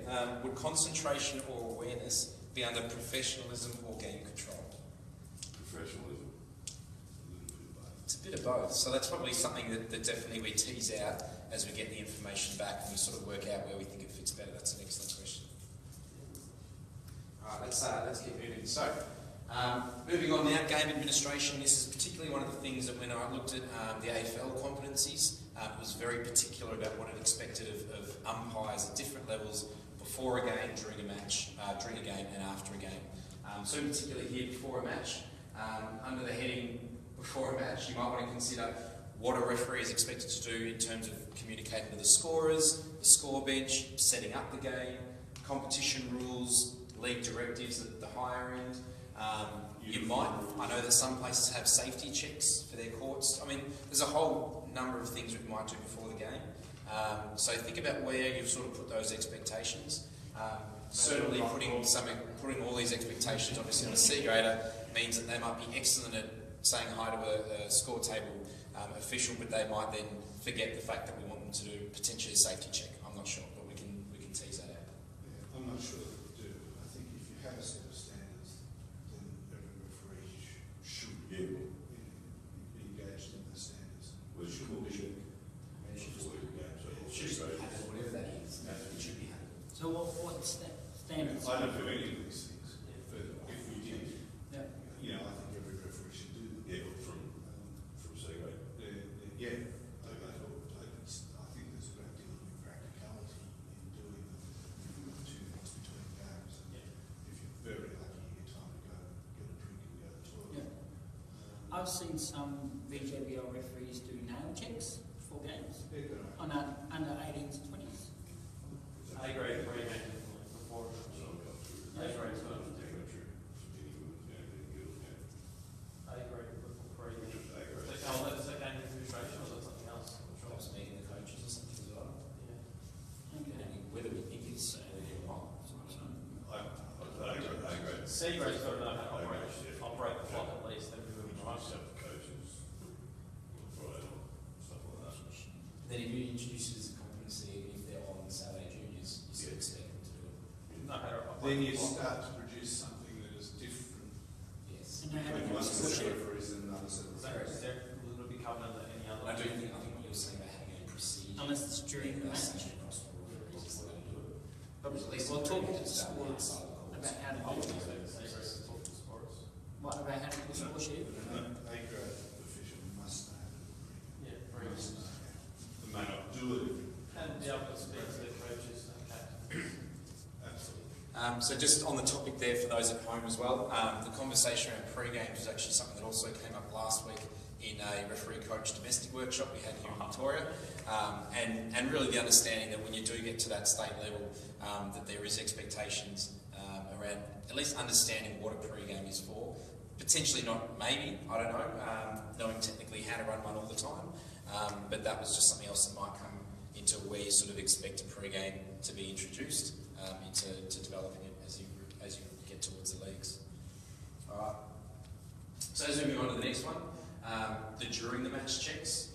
[SPEAKER 1] Would concentration or awareness be under professionalism or game control?
[SPEAKER 5] Professionalism. A little bit of both.
[SPEAKER 1] It's a bit of both. So that's probably something that definitely we tease out as we get the information back and we sort of work out where we think it fits better. That's an excellent question. All right, let's keep moving. So, moving on now, game administration. This is particularly one of the things that when I looked at the AFL competencies, it was very particular about what it expected of umpires at different levels before a game, during a match, during a game and after a game. So in particular here, before a match, under the heading before a match, you might want to consider what a referee is expected to do in terms of communicating with the scorers, the score bench, setting up the game, competition rules, league directives at the higher end. You might, I know that some places have safety checks for their courts. I mean, there's a whole number of things we might do before the game. So think about where you've sort of put those expectations. Certainly putting all these expectations obviously on a C grader means that they might be excellent at saying hi to a score table official, but they might then forget the fact that we want them to do potentially a safety check. I'm not sure, but we can tease that out.
[SPEAKER 2] Yeah, I'm not sure that we do. I think if you have a set of standards, then every referee should be engaged in the standards.
[SPEAKER 5] Which
[SPEAKER 2] Should
[SPEAKER 5] will
[SPEAKER 2] be.
[SPEAKER 5] be before you go. So it should go.
[SPEAKER 1] Whatever that is, it should be handled.
[SPEAKER 3] So what's that standards?
[SPEAKER 2] I don't do any of these things, but if we did,
[SPEAKER 3] Yeah.
[SPEAKER 2] I think every referee should do them.
[SPEAKER 5] Yeah, from C grade.
[SPEAKER 2] Yeah, I think there's a great deal of impracticality in doing them. You've got 2 minutes between games.
[SPEAKER 3] Yeah.
[SPEAKER 2] If you're very lucky, you get time to go get a drink and go to the toilet.
[SPEAKER 3] Yeah. I've seen some BJBL referees do nail checks before games
[SPEAKER 2] Yeah, good.
[SPEAKER 3] on under 18s to 20s.
[SPEAKER 4] A grade pre-game before. A grade's got to do. A grade before pre-game. That's a game administration or is that something else?
[SPEAKER 1] Perhaps meeting the coaches or something as well.
[SPEAKER 4] Yeah.
[SPEAKER 3] Okay.
[SPEAKER 1] Whether we think it's or not.
[SPEAKER 4] C grade's got to know how to operate the clock at least. Then we're moving on.
[SPEAKER 1] Then if you introduce it as a competency, if they're on Saturday juniors, you still expect them to do it.
[SPEAKER 4] No, how to operate
[SPEAKER 2] Then you
[SPEAKER 4] the clock.
[SPEAKER 2] start to produce something that is different
[SPEAKER 1] Yes.
[SPEAKER 3] And they have
[SPEAKER 2] when
[SPEAKER 3] a
[SPEAKER 2] one set
[SPEAKER 3] score
[SPEAKER 2] of
[SPEAKER 3] sheet.
[SPEAKER 2] referees and another set of
[SPEAKER 4] Is that,
[SPEAKER 2] referees.
[SPEAKER 4] will it be covered under any other?
[SPEAKER 1] I think what you're saying about having a procedure.
[SPEAKER 3] Unless it's during the match.
[SPEAKER 1] Across the referees is the way to do it.
[SPEAKER 3] But
[SPEAKER 1] At least
[SPEAKER 3] we'll
[SPEAKER 1] it's
[SPEAKER 3] talk to
[SPEAKER 1] really
[SPEAKER 3] the
[SPEAKER 1] just
[SPEAKER 3] sports
[SPEAKER 1] outside the courts.
[SPEAKER 3] about how to
[SPEAKER 4] I would
[SPEAKER 3] do
[SPEAKER 4] say
[SPEAKER 3] it.
[SPEAKER 4] the C grade to talk to the sports.
[SPEAKER 3] What about how to do a score sheet?
[SPEAKER 2] A grade official must know how to do
[SPEAKER 4] Yeah,
[SPEAKER 2] it.
[SPEAKER 4] very
[SPEAKER 2] Must
[SPEAKER 4] good.
[SPEAKER 2] know how. They may not do it.
[SPEAKER 4] And be able to speak to their coaches and captains.
[SPEAKER 2] Absolutely.
[SPEAKER 1] So just on the topic there for those at home as well, the conversation around pre-games was actually something that also came up last week in a referee coach domestic workshop we had here in Victoria, and really the understanding that when you do get to that state level, that there is expectations around at least understanding what a pre-game is for. Potentially not, maybe, I don't know, knowing technically how to run one all the time, but that was just something else that might come into where you sort of expect a pre-game to be introduced into developing it as you get towards the leagues. All right. So as we move on to the next one, the during the match checks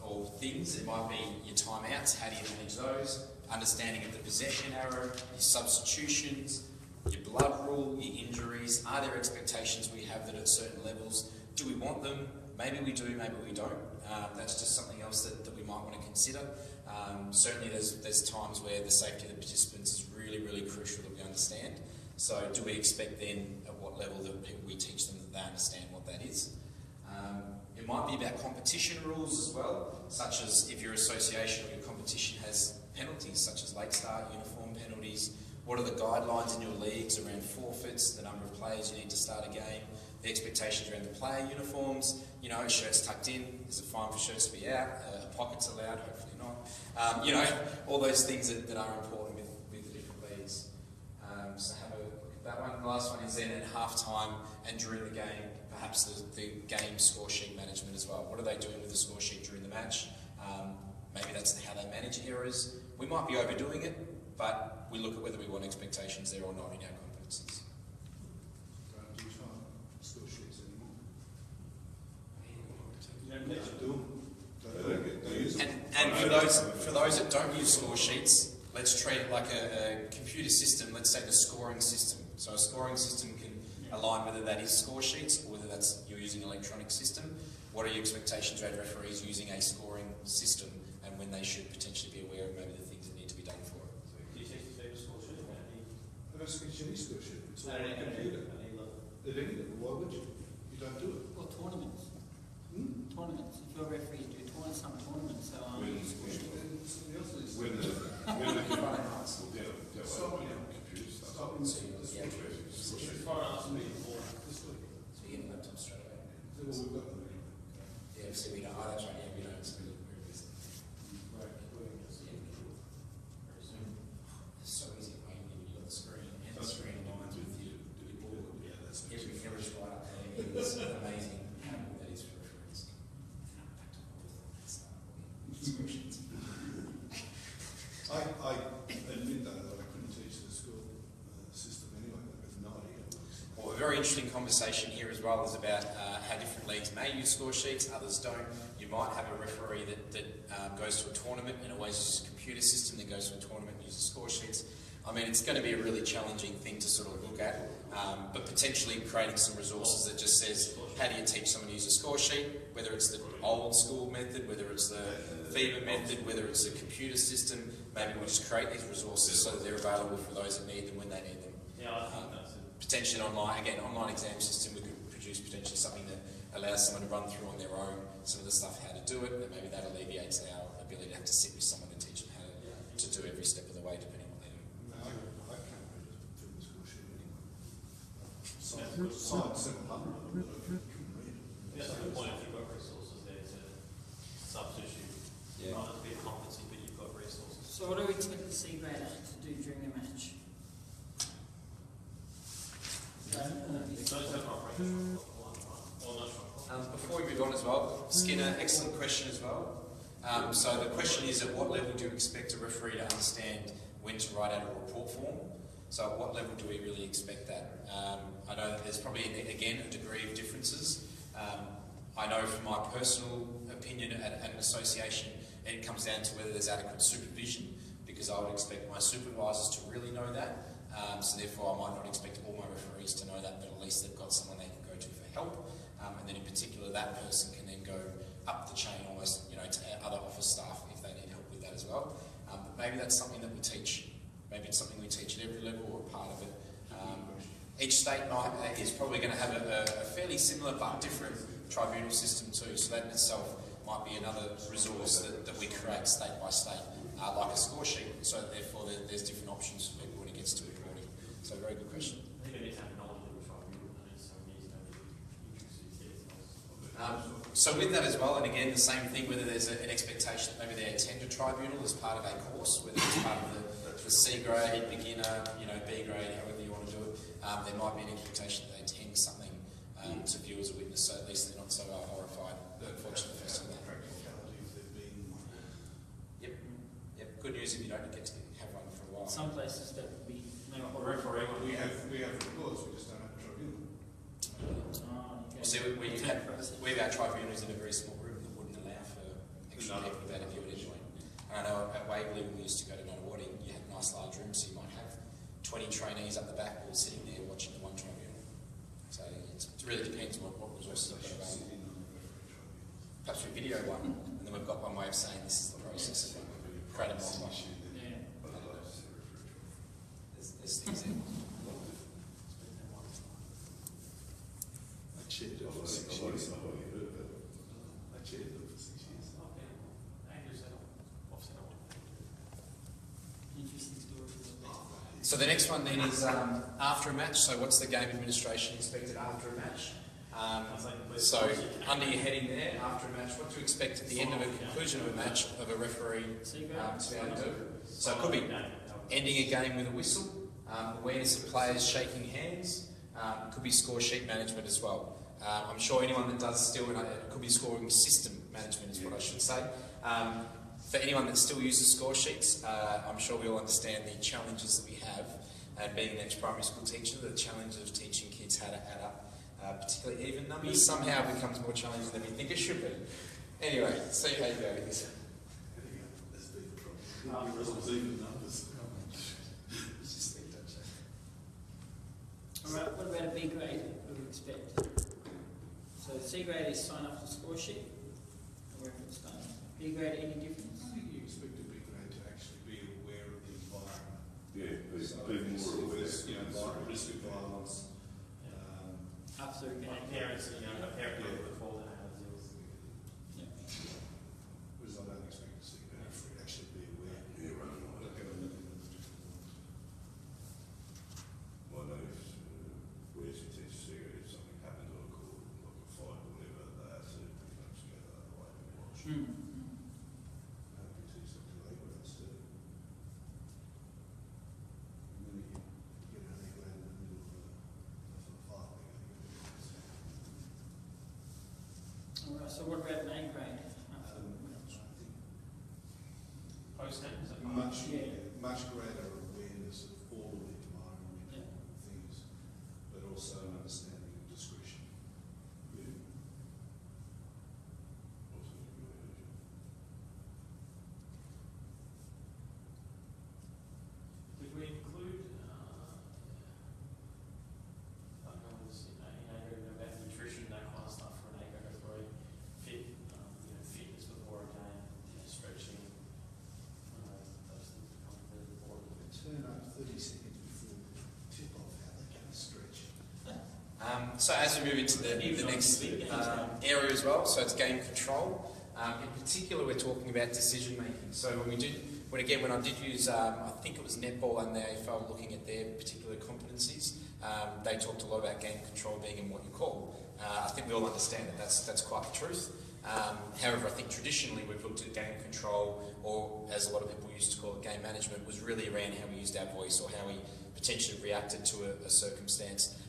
[SPEAKER 1] or things. It might be your timeouts. How do you manage those? Understanding of the possession arrow, your substitutions, your blood rule, your injuries. Are there expectations we have that at certain levels? Do we want them? Maybe we do, maybe we don't. That's just something else that we might want to consider. Certainly there's times where the safety of the participants is really, really crucial that we understand. So do we expect then at what level that we teach them that they understand what that is? It might be about competition rules as well, such as if your association or your competition has penalties, such as late start, uniform penalties. What are the guidelines in your leagues around forfeits, the number of players you need to start a game, the expectations around the player uniforms, shirts tucked in, is it fine for shirts to be out, pockets allowed, hopefully not. All those things that are important with the different leagues. So have a look at that one. The last one is then at half-time and during the game, perhaps the game score sheet management as well. What are they doing with the score sheet during the match? Maybe that's how they manage errors. We might be overdoing it, but we look at whether we want expectations there or not in our competencies.
[SPEAKER 2] Don't do time score sheets anymore.
[SPEAKER 4] Yeah,
[SPEAKER 2] Don't do them. Don't use them.
[SPEAKER 1] And for those that don't use score sheets, let's treat it like a computer system. Let's say the scoring system. So a scoring system can align whether that is score sheets or whether that's you're using an electronic system. What are your expectations around referees using a scoring system and when they should potentially be aware of maybe the things that need to be done for it?
[SPEAKER 4] Do you think the score sheet about
[SPEAKER 2] I don't think any score sheet. It's all on
[SPEAKER 4] any
[SPEAKER 2] a computer.
[SPEAKER 4] level?
[SPEAKER 2] At any level, why would you? You don't do it.
[SPEAKER 3] Or tournaments. Tournaments. If you're a referee, do some tournaments. So
[SPEAKER 2] When somebody else is.
[SPEAKER 5] When the computer stuff.
[SPEAKER 2] Stop and see. This week.
[SPEAKER 4] Foreign arts me before.
[SPEAKER 2] This week.
[SPEAKER 1] So you get the laptop straight away.
[SPEAKER 2] Well, we've got them anyway.
[SPEAKER 1] Yeah, so we don't. Oh, that's right. Yeah, we don't. So we're busy. It's so easy when you've got the screen and the screen aligns with you.
[SPEAKER 2] Yeah, that's
[SPEAKER 1] Every camera's right up there. It's amazing how good that is for referees. Back to all that stuff. conversation here as well is about how different leagues may use score sheets, others don't. You might have a referee that goes to a tournament and always uses a computer system, that goes to a tournament and uses score sheets. I mean, it's going to be a really challenging thing to sort of look at, but potentially creating some resources that just says, how do you teach someone to use a score sheet, whether it's the old school method, whether it's the FIBA method, whether it's a computer system. Maybe we'll just create these resources so that they're available for those that need them when they need them.
[SPEAKER 4] Yeah, I think that's it.
[SPEAKER 1] Potentially online exam system, we could produce potentially something that allows someone to run through on their own some of the stuff, how to do it, and maybe that alleviates our ability to have to sit with someone and teach them how to do every step of the way, depending on what they do.
[SPEAKER 2] No, I can't read a film school sheet anyway. Side 700 of them, but I couldn't read it.
[SPEAKER 4] Yeah, that's a good point. If you've got resources there to substitute, not as be a competency, but you've got resources.
[SPEAKER 3] So what do we expect the C grader to do during a match?
[SPEAKER 4] So is that operation or not?
[SPEAKER 1] Before we move on as well, Skinner, excellent question as well. So the question is, at what level do you expect a referee to understand when to write out a report form? So at what level do we really expect that? I know that there's probably, again, a degree of differences. I know from my personal opinion at an association, it comes down to whether there's adequate supervision, because I would expect my supervisors to really know that. So therefore, I might not expect all my referees to know that, but at least they've got someone they can go to for help. And then in particular, that person can then go up the chain almost, to other office staff if they need help with that as well. But maybe that's something that we teach. Maybe it's something we teach at every level or part of it. Each state is probably going to have a fairly similar but different tribunal system too. So that in itself might be another resource that we create state by state, like a score sheet. So therefore, there's different options for people when it gets to reporting. So very good question.
[SPEAKER 4] I think it needs to have knowledge of the tribunal, and it's so easy to
[SPEAKER 1] So with that as well, and again, the same thing, whether there's an expectation that maybe they attend a tribunal as part of a course, whether it's part of the C grade, beginner, B grade, however you want to do it, there might be an expectation that they attend something to view as a witness, so at least they're not so horrified, unfortunately, for some of that.
[SPEAKER 2] Practicality if there being one.
[SPEAKER 1] Yep. Good news if you don't get to have one for a while.
[SPEAKER 3] Some places that would be no
[SPEAKER 4] referee.
[SPEAKER 2] We have reports, we just don't have a tribunal.
[SPEAKER 1] So we have our tribunals in a very small room that wouldn't allow for extra people to be able to view it anyway. And I know at Waverley, when we used to go to Nunawading, you had a nice large room, so you might have 20 trainees up the back all sitting there watching the one tribunal. So it really depends on what resources you've got available. Perhaps we video one, and then we've got one way of saying this is the process of create a model. There's things there.
[SPEAKER 2] I chaired it for 6 years. I chaired it for 6 years.
[SPEAKER 3] Interesting story.
[SPEAKER 1] So the next one then is after a match. So what's the game administration expected after a match? So under your heading there, after a match, what to expect at the end of a conclusion of a match of a referee to be able to do? So it could be ending a game with a whistle, awareness of players shaking hands, could be score sheet management as well. I'm sure anyone that does still, it could be scoring system management is what I should say. For anyone that still uses score sheets, I'm sure we all understand the challenges that we have, and being an ex-primary school teacher, the challenge of teaching kids how to add up particularly even numbers somehow becomes more challenging than we think it should be. Anyway, see how you go with this.
[SPEAKER 3] Alright, what about a B grade? What do we expect? So C grade is sign up to score sheet, where it's done. B grade, any difference?
[SPEAKER 2] I think you expect a big grade to actually be aware of the environment.
[SPEAKER 5] Yeah, be
[SPEAKER 2] So
[SPEAKER 5] more aware.
[SPEAKER 2] risk of violence.
[SPEAKER 3] After a game.
[SPEAKER 4] Parents, a parent would recall that how to deal with
[SPEAKER 3] Yeah.
[SPEAKER 2] Whereas I don't expect to see that for actually be aware.
[SPEAKER 5] Yeah, right.
[SPEAKER 2] Like a living in the
[SPEAKER 5] Well, I know if where's your teacher cigarette, if something happened to a court, like a fight or whatever, they have to pretty much go the other way and watch.
[SPEAKER 2] Happy to teach them to like what else to do. And then you get an A grade in the middle of a fight.
[SPEAKER 3] Alright, so what about an A grade?
[SPEAKER 4] post game.
[SPEAKER 2] Much greater awareness of all of the environmental things, but also an understanding of
[SPEAKER 1] So as we move into the next area as well, so it's game control. In particular, we're talking about decision making. So when I did use, I think it was netball and the AFL looking at their particular competencies, they talked a lot about game control being in what you call. I think we all understand that that's quite the truth. However, I think traditionally we've looked at game control, or as a lot of people used to call it, game management, was really around how we used our voice or how we potentially reacted to a circumstance,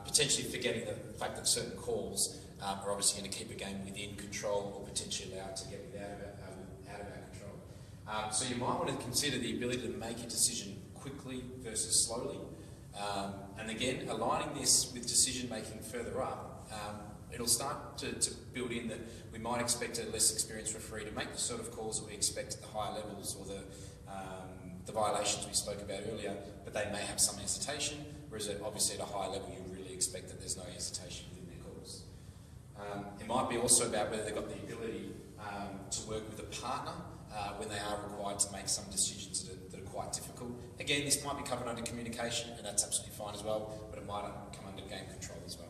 [SPEAKER 1] potentially forgetting the fact that certain calls are obviously going to keep a game within control or potentially allow it to get out of our control. So you might want to consider the ability to make a decision quickly versus slowly. And again, aligning this with decision making further up, it'll start to build in that we might expect a less experienced referee to make the sort of calls that we expect at the higher levels or the violations we spoke about earlier, but they may have some hesitation, whereas obviously at a higher level you really expect that there's no hesitation within their calls. It might be also about whether they've got the ability to work with a partner when they are required to make some decisions that are quite difficult. Again, this might be covered under communication, and that's absolutely fine as well, but it might come under game control as well.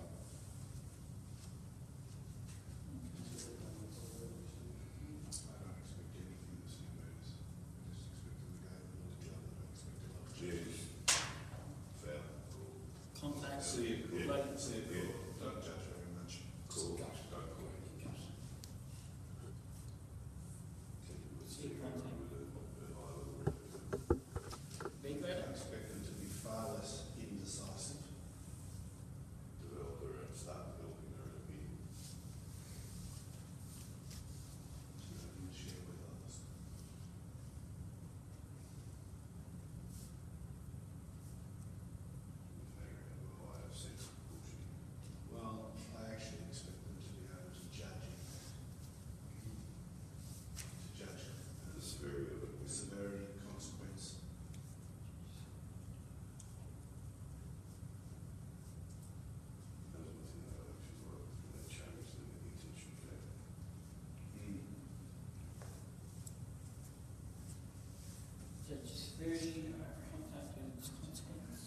[SPEAKER 3] Contact.
[SPEAKER 2] See it,
[SPEAKER 3] Like,
[SPEAKER 2] don't judge very much.
[SPEAKER 5] Cool. Don't call it.
[SPEAKER 3] B grade?
[SPEAKER 2] I expect them to be far less indecisive.
[SPEAKER 5] Start developing their own opinion.
[SPEAKER 2] So they can share with others. Well, I actually expect them to be able to judge it. To judge
[SPEAKER 5] The severity of it.
[SPEAKER 2] the severity and consequence.
[SPEAKER 3] So just very contact with its consequence.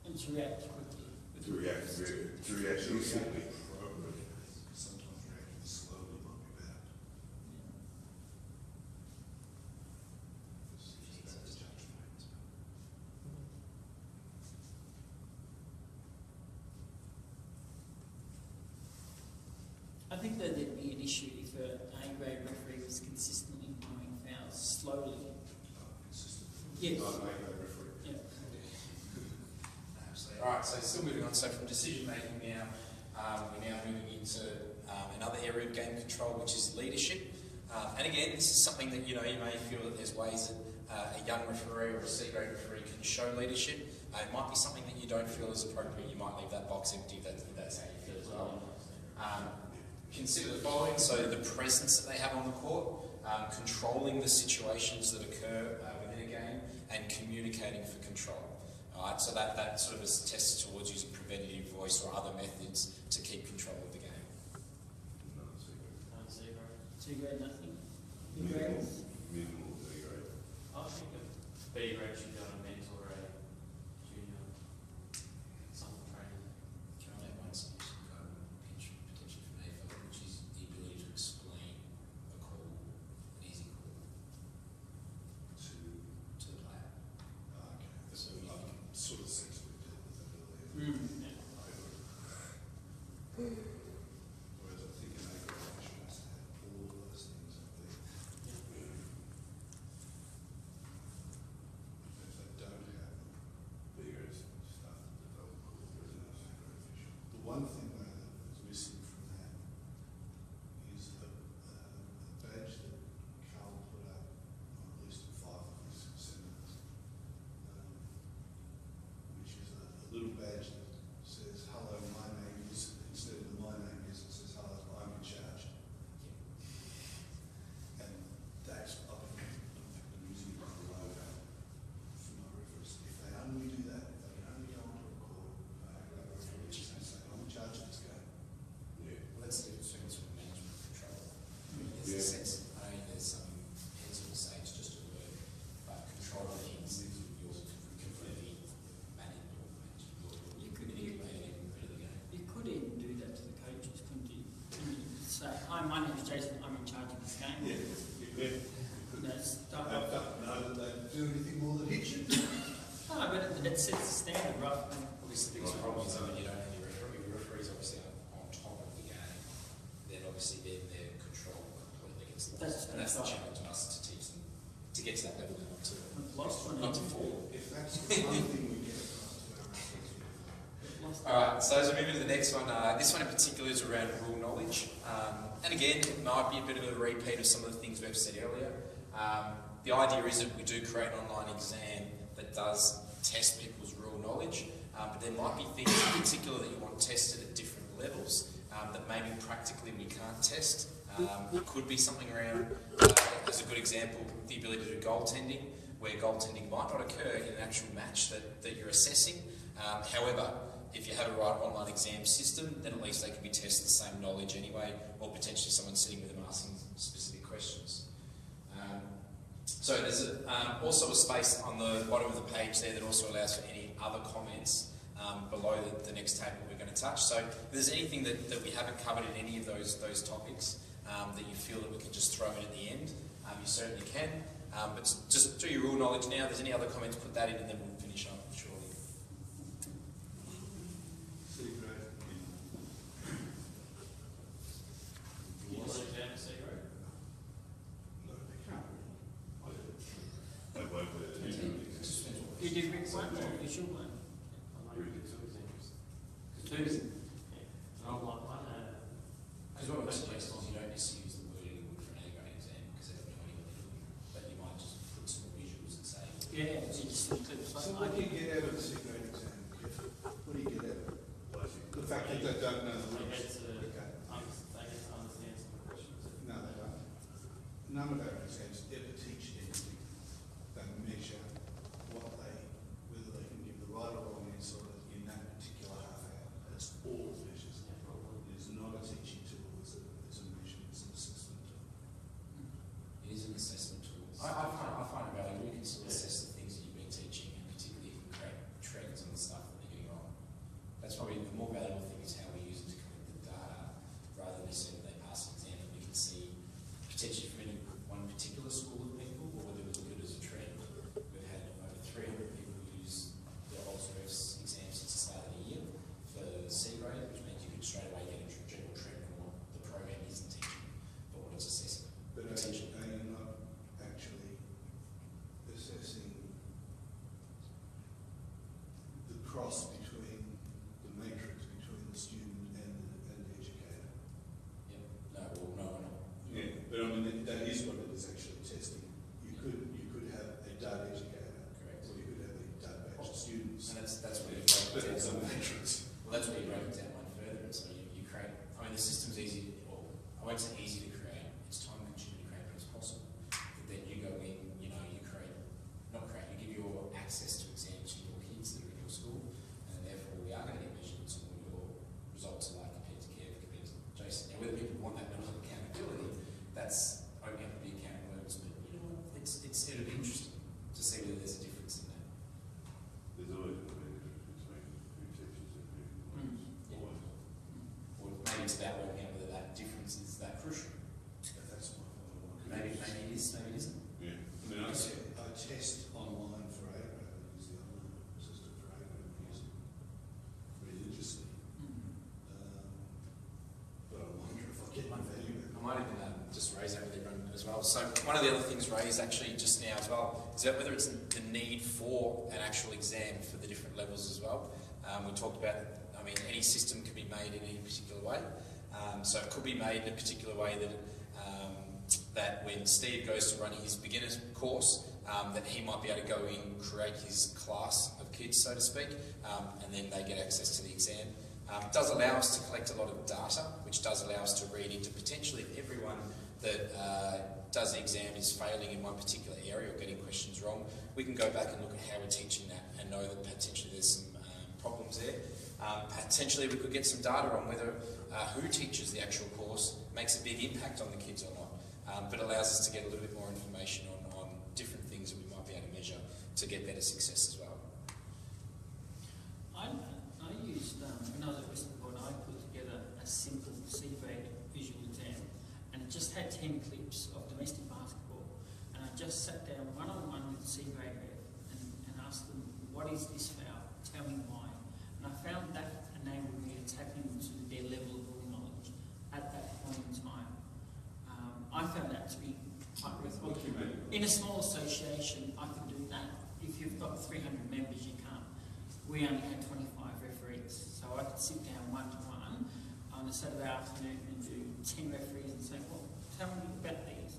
[SPEAKER 3] And to react quickly.
[SPEAKER 5] To react instantly.
[SPEAKER 2] Sometimes reacting slowly might be better. That's judgment.
[SPEAKER 3] I think that there'd be an issue if a A-grade referee was consistently blowing fouls slowly.
[SPEAKER 2] Consistent.
[SPEAKER 3] Yes.
[SPEAKER 2] Not make a referee.
[SPEAKER 3] Yeah.
[SPEAKER 1] Absolutely. All right, so still moving on. So from decision making now, we're now moving into another area of game control, which is leadership. And again, this is something that you may feel that there's ways that a young referee or a C-grade referee can show leadership. It might be something that you don't feel is appropriate. You might leave that box empty if that's how you feel as well. Consider the following: so the presence that they have on the court, controlling the situations that occur within a game, and communicating for control. All right, so that sort of is tests towards using preventative voice or other methods to keep control of the game.
[SPEAKER 3] C-grade, nothing. B grade?
[SPEAKER 5] Minimal B grade.
[SPEAKER 4] I think a B grade should be on a mentor or a junior, some training.
[SPEAKER 1] Can I make one suggestion? Potentially from AFL, which is the ability to explain a call, an easy call, to the player.
[SPEAKER 2] Okay.
[SPEAKER 1] So
[SPEAKER 2] So
[SPEAKER 1] you
[SPEAKER 2] I
[SPEAKER 1] can-
[SPEAKER 2] sort of sense we dealt with that earlier.
[SPEAKER 3] Yeah.
[SPEAKER 2] Whereas I think an aggregation has to have all of those things up there. If they don't have them,
[SPEAKER 5] B grades start to develop
[SPEAKER 2] there's no
[SPEAKER 5] cool.
[SPEAKER 2] sacred official. The one thing though that is missing from that is the badge that Carl put up on at least 5 of his seminars, which is a little badge that says, hello, my name is, instead of the my name is, it says, hello, I'm in charge. And that's, I've been using it for a logo for my reference. If they only do that, if they can only go onto a court, which is they say, I'm in charge of this game.
[SPEAKER 5] Yeah.
[SPEAKER 1] Well, that's the difference with management control. There's
[SPEAKER 5] Yeah.
[SPEAKER 1] a sense, I know there's some heads who will say it's just a word, but control means that you're completely managing, you could manipulate
[SPEAKER 3] my name is Jason. I'm in charge of this game.
[SPEAKER 2] Yeah.
[SPEAKER 3] That's,
[SPEAKER 2] I don't know that they do anything more than hit you.
[SPEAKER 3] no, but it sets the standard, right?
[SPEAKER 1] Obviously, the biggest problem is when you don't have your referee. Your referee's obviously on top of the game. Then obviously their control completely gets lost. And that's the challenge for us to teach them to get to that level and not to fall.
[SPEAKER 2] If that's the one thing we get across to our athletes.
[SPEAKER 1] Alright, so as we move into the next one, this one in particular is around rule knowledge. And again, it might be a bit of a repeat of some of the things we've said earlier. The idea is that we do create an online exam that does test people's rule knowledge, but there might be things in particular that you want tested at different levels that maybe practically we can't test. It could be something around, as a good example, the ability to do goaltending, where goaltending might not occur in an actual match that you're assessing. However, if you have a right online exam system, then at least they can be tested the same knowledge anyway, or potentially someone sitting with them asking specific questions. So there's also a space on the bottom of the page there that also allows for any other comments below the next table we're going to touch. So if there's anything that we haven't covered in any of those topics that you feel that we can just throw in at the end, you certainly can. But just do your rule knowledge now. If there's any other comments, put that in and then we'll finish up shortly.
[SPEAKER 4] You want an exam for C grade?
[SPEAKER 2] No, they can't.
[SPEAKER 5] They won't be able to do it.
[SPEAKER 3] You did Rick one or visual one?
[SPEAKER 4] I know you did two exams.
[SPEAKER 3] Two.
[SPEAKER 4] Yeah. I'll like one.
[SPEAKER 1] Because what I would suggest is you don't necessarily use the word you would for an A-grade exam because they don't know anyone doing it. But you might just put some visuals and say,
[SPEAKER 3] Yeah, you just clips.
[SPEAKER 2] So what do you get out of a C-grade exam, Kev? What do you get out of it? The fact that they don't know the
[SPEAKER 4] They
[SPEAKER 2] rules.
[SPEAKER 4] get to,
[SPEAKER 2] Okay.
[SPEAKER 4] they get to understand some of the questions.
[SPEAKER 2] No, they don't. None of our exams ever teach anything. They measure whether they can give the right or wrong answer in that particular half hour. That's all it measures.
[SPEAKER 4] Yeah, probably.
[SPEAKER 2] It is not a teaching tool, it's a measurement, it's an assessment tool.
[SPEAKER 1] it is an assessment tool. I find it valuable. You can sort of assess the things that you've been teaching and particularly if you create trends on the stuff that they're getting wrong. That's probably the more valuable thing is how we use it to collect the data rather than necessarily they pass an exam and we can see potentially from any one particular school of people or whether we look at it as a trend. We've had over 300 people use the Oldsworth's exam since the start of the year for C grade, which means you can straight away get a general trend on what the program isn't teaching, but what it's assessing.
[SPEAKER 2] But are you not actually assessing the cross between the matrix between the student and the educator?
[SPEAKER 1] Yeah. No, well, no, we're not.
[SPEAKER 2] Yeah, but I mean, that is what it is actually testing. You could have a data educator,
[SPEAKER 1] Correct.
[SPEAKER 2] or you could have a data-based students.
[SPEAKER 1] And that's where you
[SPEAKER 2] But
[SPEAKER 1] break it
[SPEAKER 2] it's a
[SPEAKER 1] down.
[SPEAKER 2] matrix.
[SPEAKER 1] Well, that's where you break it down one further. And so you create, I mean, the system's easy, or I won't say easy to create, it's time consuming to create, but it's possible. But then you go in, you give your access to exams to your kids that are in your school, and therefore we are going to get measurements on what your results are like compared to Kev, compared to Jason. Now, whether people want that level of accountability, that's opening up the big can of worms, but you know what, it'll be interesting to see whether there's a difference in that.
[SPEAKER 5] There's always going to be a difference between who teaches and who learns.
[SPEAKER 1] Yeah.
[SPEAKER 5] Always.
[SPEAKER 1] Or maybe it's about working out whether that difference is that crucial.
[SPEAKER 2] That's my final one.
[SPEAKER 1] Maybe it is, maybe it isn't.
[SPEAKER 5] Yeah. I mean,
[SPEAKER 2] I test online for A-grade, I use the online system for A-grade, I use it religiously. But I wonder if I get my value
[SPEAKER 1] I might even just raise that with everyone as well. So one of the other things raised actually just now as well is that whether it's the need for an actual exam for the different levels as well. We talked about, I mean, any system can be made in any particular way. So it could be made in a particular way that when Steve goes to run his beginner's course, that he might be able to go in, create his class of kids, so to speak, and then they get access to the exam. It does allow us to collect a lot of data, which does allow us to read into potentially if everyone that does the exam is failing in one particular area or getting questions wrong, we can go back and look at how we're teaching that and know that potentially there's some problems there. Potentially we could get some data on whether who teaches the actual course makes a big impact on the kids or not, but allows us to get a little bit more information on different things that we might be able to measure to get better success as well.
[SPEAKER 3] I used, when I was at Western Point, I put together a simple C-grade visual exam, I just had 10 clips of domestic basketball, and I just sat down one-on-one with the C grade ref and asked them, what is this foul? Tell me why. And I found that enabled me to tap into their level of ball knowledge at that point in time. I found that to be quite worthwhile. In a small association, I can do that. If you've got 300 members, you can't. We only had 25 referees, so I could sit down one-to-one on a Saturday afternoon and do 10 referees and say, well, tell me about these.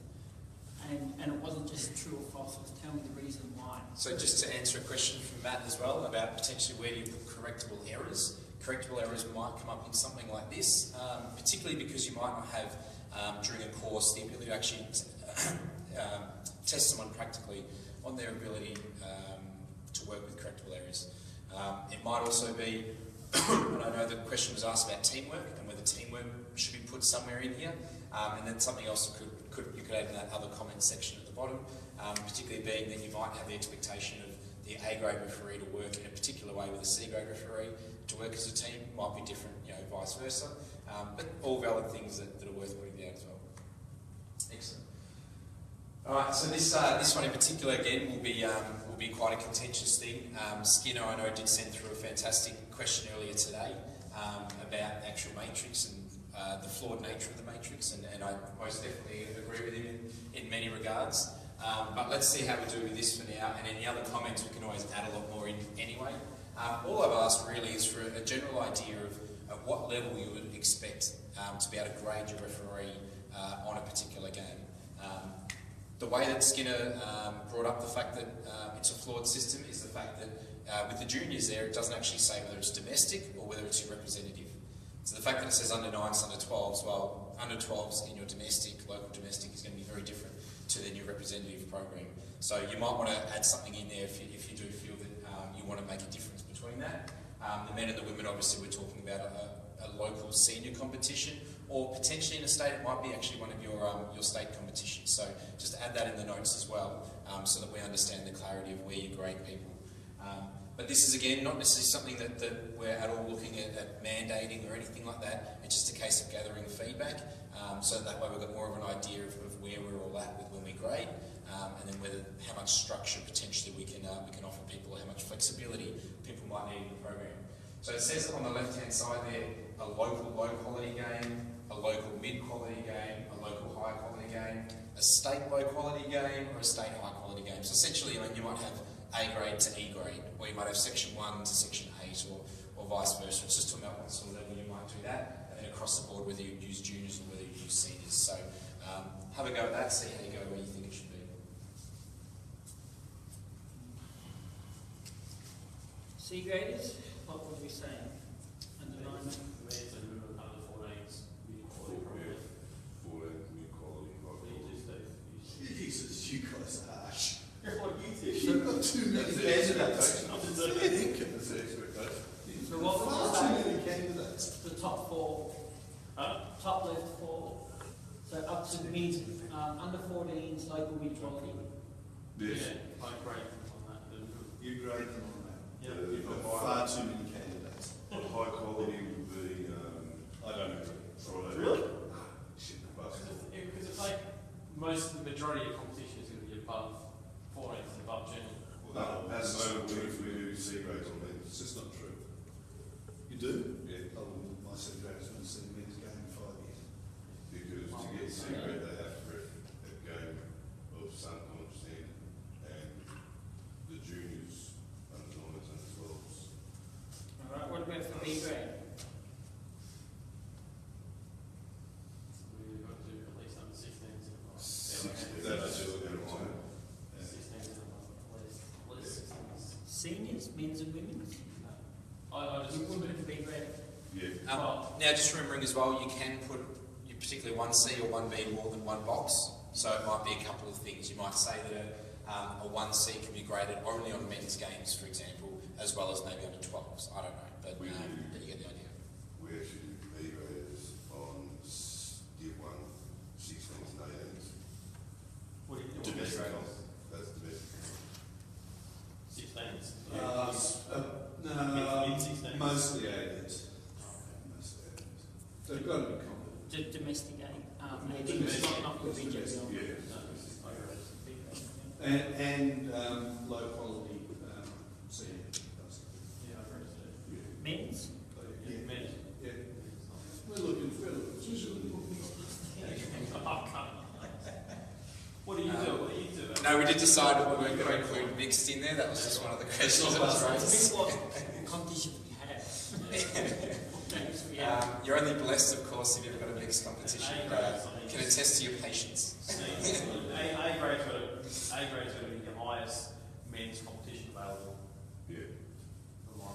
[SPEAKER 3] And it wasn't just true or false, it was tell me the reason why.
[SPEAKER 1] So just to answer a question from Matt as well about potentially where do you put correctable errors. Correctable errors might come up in something like this, particularly because you might not have, during a course, the ability to actually test someone practically on their ability to work with correctable errors. It might also be, and I know the question was asked about teamwork and whether teamwork should be put somewhere in here, and then something else you could add in that other comment section at the bottom, particularly being that you might have the expectation of the A grade referee to work in a particular way with a C grade referee to work as a team. Might be different, vice versa, but all valid things that are worth putting down as well. Excellent. All right, so this one in particular again will be quite a contentious thing. Skinner, I know, did send through a fantastic question earlier today about the actual matrix and the flawed nature of the matrix, and I most definitely agree with him in many regards. But let's see how we do with this for now, and any other comments we can always add a lot more in anyway. All I've asked really is for a general idea of what level you would expect to be able to grade your referee on a particular game. The way that Skinner brought up the fact that it's a flawed system is the fact that with the juniors there, it doesn't actually say whether it's domestic or whether it's your representative. So the fact that it says under 9s, under 12s, well, under 12s in your local domestic is going to be very different to then your representative program. So you might want to add something in there if you do feel that you want to make a difference between that. The men and the women, obviously, we're talking about a local senior competition, or potentially in a state it might be actually one of your state competitions. So just add that in the notes as well, so that we understand the clarity of where you grade people. But this is again not necessarily something that we're at all looking at mandating or anything like that. It's just a case of gathering feedback, so that way we've got more of an idea of where we're all at with when we grade, and then how much structure potentially we can offer people, how much flexibility people might need in the program. So it says on the left-hand side there, a local low-quality game, a local mid-quality game, a local high-quality game, a state low-quality game, or a state high-quality game. So essentially, you might have A grade to E grade, or you might have section 1 to section 8, or vice versa. It's just talking about what sort of level you might do that, and then across the board, whether you use juniors or whether you use seniors. So have a go at that, see how you go, where you think it should be.
[SPEAKER 3] C graders, what would we say? Under 9?
[SPEAKER 4] For me, it's a minimum under 14s, mid-quality program.
[SPEAKER 5] 14 mid-quality,
[SPEAKER 2] Jesus, you guys are harsh.
[SPEAKER 4] What do you think?
[SPEAKER 2] You've got too many candidates.
[SPEAKER 5] That's the expectation.
[SPEAKER 3] So what would
[SPEAKER 2] Far
[SPEAKER 3] you
[SPEAKER 2] too
[SPEAKER 3] say?
[SPEAKER 2] many candidates.
[SPEAKER 3] The top 4,
[SPEAKER 4] Huh?
[SPEAKER 3] top left 4, so up to mid, under 14s, local mid-quality.
[SPEAKER 5] Yes.
[SPEAKER 4] Yeah, I grade on that.
[SPEAKER 2] You grade them on that.
[SPEAKER 4] Yeah.
[SPEAKER 2] You've got far too many candidates.
[SPEAKER 5] But high quality would be,
[SPEAKER 2] I don't agree.
[SPEAKER 5] Friday.
[SPEAKER 4] Really?
[SPEAKER 5] Shit, the bus.
[SPEAKER 4] Because it's like the majority of competition is going to be above 14s and above general.
[SPEAKER 5] No, at the moment, we do C grades on men's.
[SPEAKER 2] It's just not true. You do?
[SPEAKER 5] Yeah.
[SPEAKER 2] Oh, my C grades haven't seen men's game in 5 years.
[SPEAKER 5] Because to get C grade, they have to ref a game of some kind of standard, and the juniors under 9s and 12s.
[SPEAKER 3] Alright, what about for B grade?
[SPEAKER 4] We've got to do at least under 16s and above.
[SPEAKER 5] 16s, that's just a bit higher.
[SPEAKER 4] 16s and above, at least 16s.
[SPEAKER 3] Seniors, men's and women's?
[SPEAKER 4] I just
[SPEAKER 3] You wouldn't have B grade.
[SPEAKER 5] Yeah.
[SPEAKER 1] Now, just remembering as well, you can put particularly 1C or 1B more than one box. So it might be a couple of things. You might say that a 1C can be graded only on men's games, for example, as well as maybe under 12s. I don't know, but you get the idea.
[SPEAKER 5] We actually do B graders on year 1, 16s and 18s.
[SPEAKER 4] What do you think?
[SPEAKER 5] Domestic. That's domestic.
[SPEAKER 4] 16s?
[SPEAKER 2] No,
[SPEAKER 4] Mid-16s?
[SPEAKER 2] mostly 80s. Mostly 80s. They've got to be competent.
[SPEAKER 3] Domestic A.
[SPEAKER 2] Domestic And low quality senior basketball.
[SPEAKER 4] Yeah, I agree with that.
[SPEAKER 2] Yeah.
[SPEAKER 3] Men's?
[SPEAKER 2] Yeah.
[SPEAKER 4] Men.
[SPEAKER 2] Yeah. We're looking for
[SPEAKER 4] What do you do? What do you do?
[SPEAKER 1] No, we did decide we weren't going to include mixed in there. That was just one of the questions that was raised.
[SPEAKER 3] It's what competition we have.
[SPEAKER 1] You're only blessed, of course, if you've got a mixed competition. Can attest to your patience.
[SPEAKER 4] A grade to be the highest men's competition available.
[SPEAKER 5] Yeah.
[SPEAKER 2] I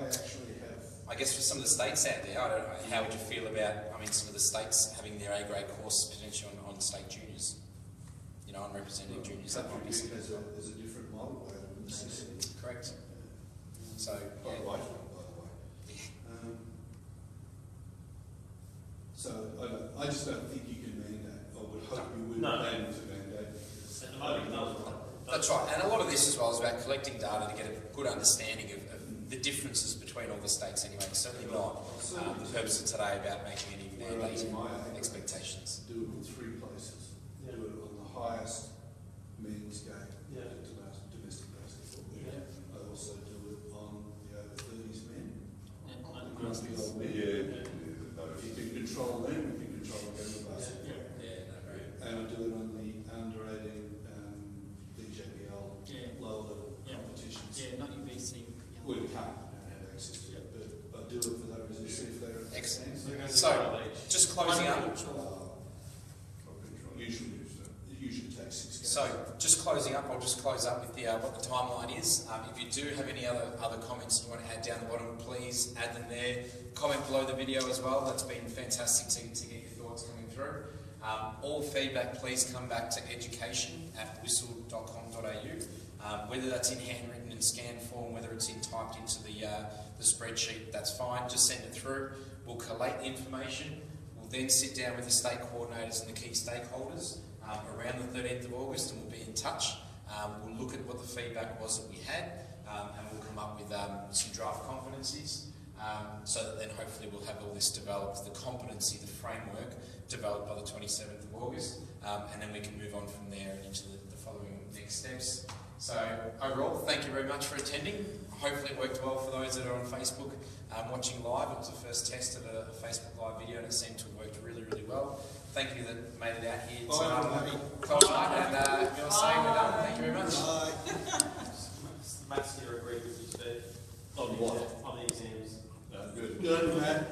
[SPEAKER 2] actually have.
[SPEAKER 1] I guess for some of the states out there, I don't know, how would you feel about, some of the states having their A grade course potentially on state juniors? On representing juniors, that might be something.
[SPEAKER 2] There's a different model where in the system.
[SPEAKER 1] Correct. So,
[SPEAKER 2] Quite
[SPEAKER 1] yeah.
[SPEAKER 2] right, by the way. So I just don't think you can mandate. I would hope you wouldn't plan to mandate.
[SPEAKER 4] At the moment, no.
[SPEAKER 1] That's right, and a lot of this as well is about collecting data to get a good understanding of the differences between all the states anyway. Certainly not the purpose of today about making any mandating expectations.
[SPEAKER 2] Do it in 3 places.
[SPEAKER 4] Yeah.
[SPEAKER 2] Do it on the highest men's game,
[SPEAKER 4] Yeah.
[SPEAKER 2] domestic basketball.
[SPEAKER 4] Yeah.
[SPEAKER 2] I also do it on the over 30s men.
[SPEAKER 3] Yeah.
[SPEAKER 2] Grumpy old men. If you can control them, you can control the game of basketball.
[SPEAKER 1] Yeah, no, great.
[SPEAKER 2] And I do it on the under 18 DJBL lower level competitions.
[SPEAKER 3] Yeah, not your BC.
[SPEAKER 2] Well, you can't, you don't have access to it, but I do it for those who see if they're
[SPEAKER 1] Excellent.
[SPEAKER 2] excellent.
[SPEAKER 1] So, just closing up.
[SPEAKER 2] Usually takes 6 games.
[SPEAKER 1] So, just closing up, I'll just close up with what the timeline is. If you do have any other comments you want to add down the bottom, please add them there. Comment below the video as well. That's been fantastic to get your thoughts coming through. All feedback, please come back to education@whistle.com.au. Whether that's in handwritten and scanned form, whether it's typed into the spreadsheet, that's fine. Just send it through. We'll collate the information. We'll then sit down with the state coordinators and the key stakeholders around the 13th of August, and we'll be in touch. We'll look at what the feedback was that we had, and we'll come up with some draft competencies, so that then hopefully we'll have all this developed, the competency, the framework developed by the 27th of August, and then we can move on from there into the following next steps. So overall, thank you very much for attending. Hopefully it worked well for those that are on Facebook watching live. It was the first test of a Facebook live video, and it seemed to have worked really, really well. Thank you that made it out here tonight, and you're saying we're done. Thank you very much.
[SPEAKER 4] Matt's here agreed with you, Steve.
[SPEAKER 2] On what?
[SPEAKER 4] On the exams.
[SPEAKER 2] Good, Matt.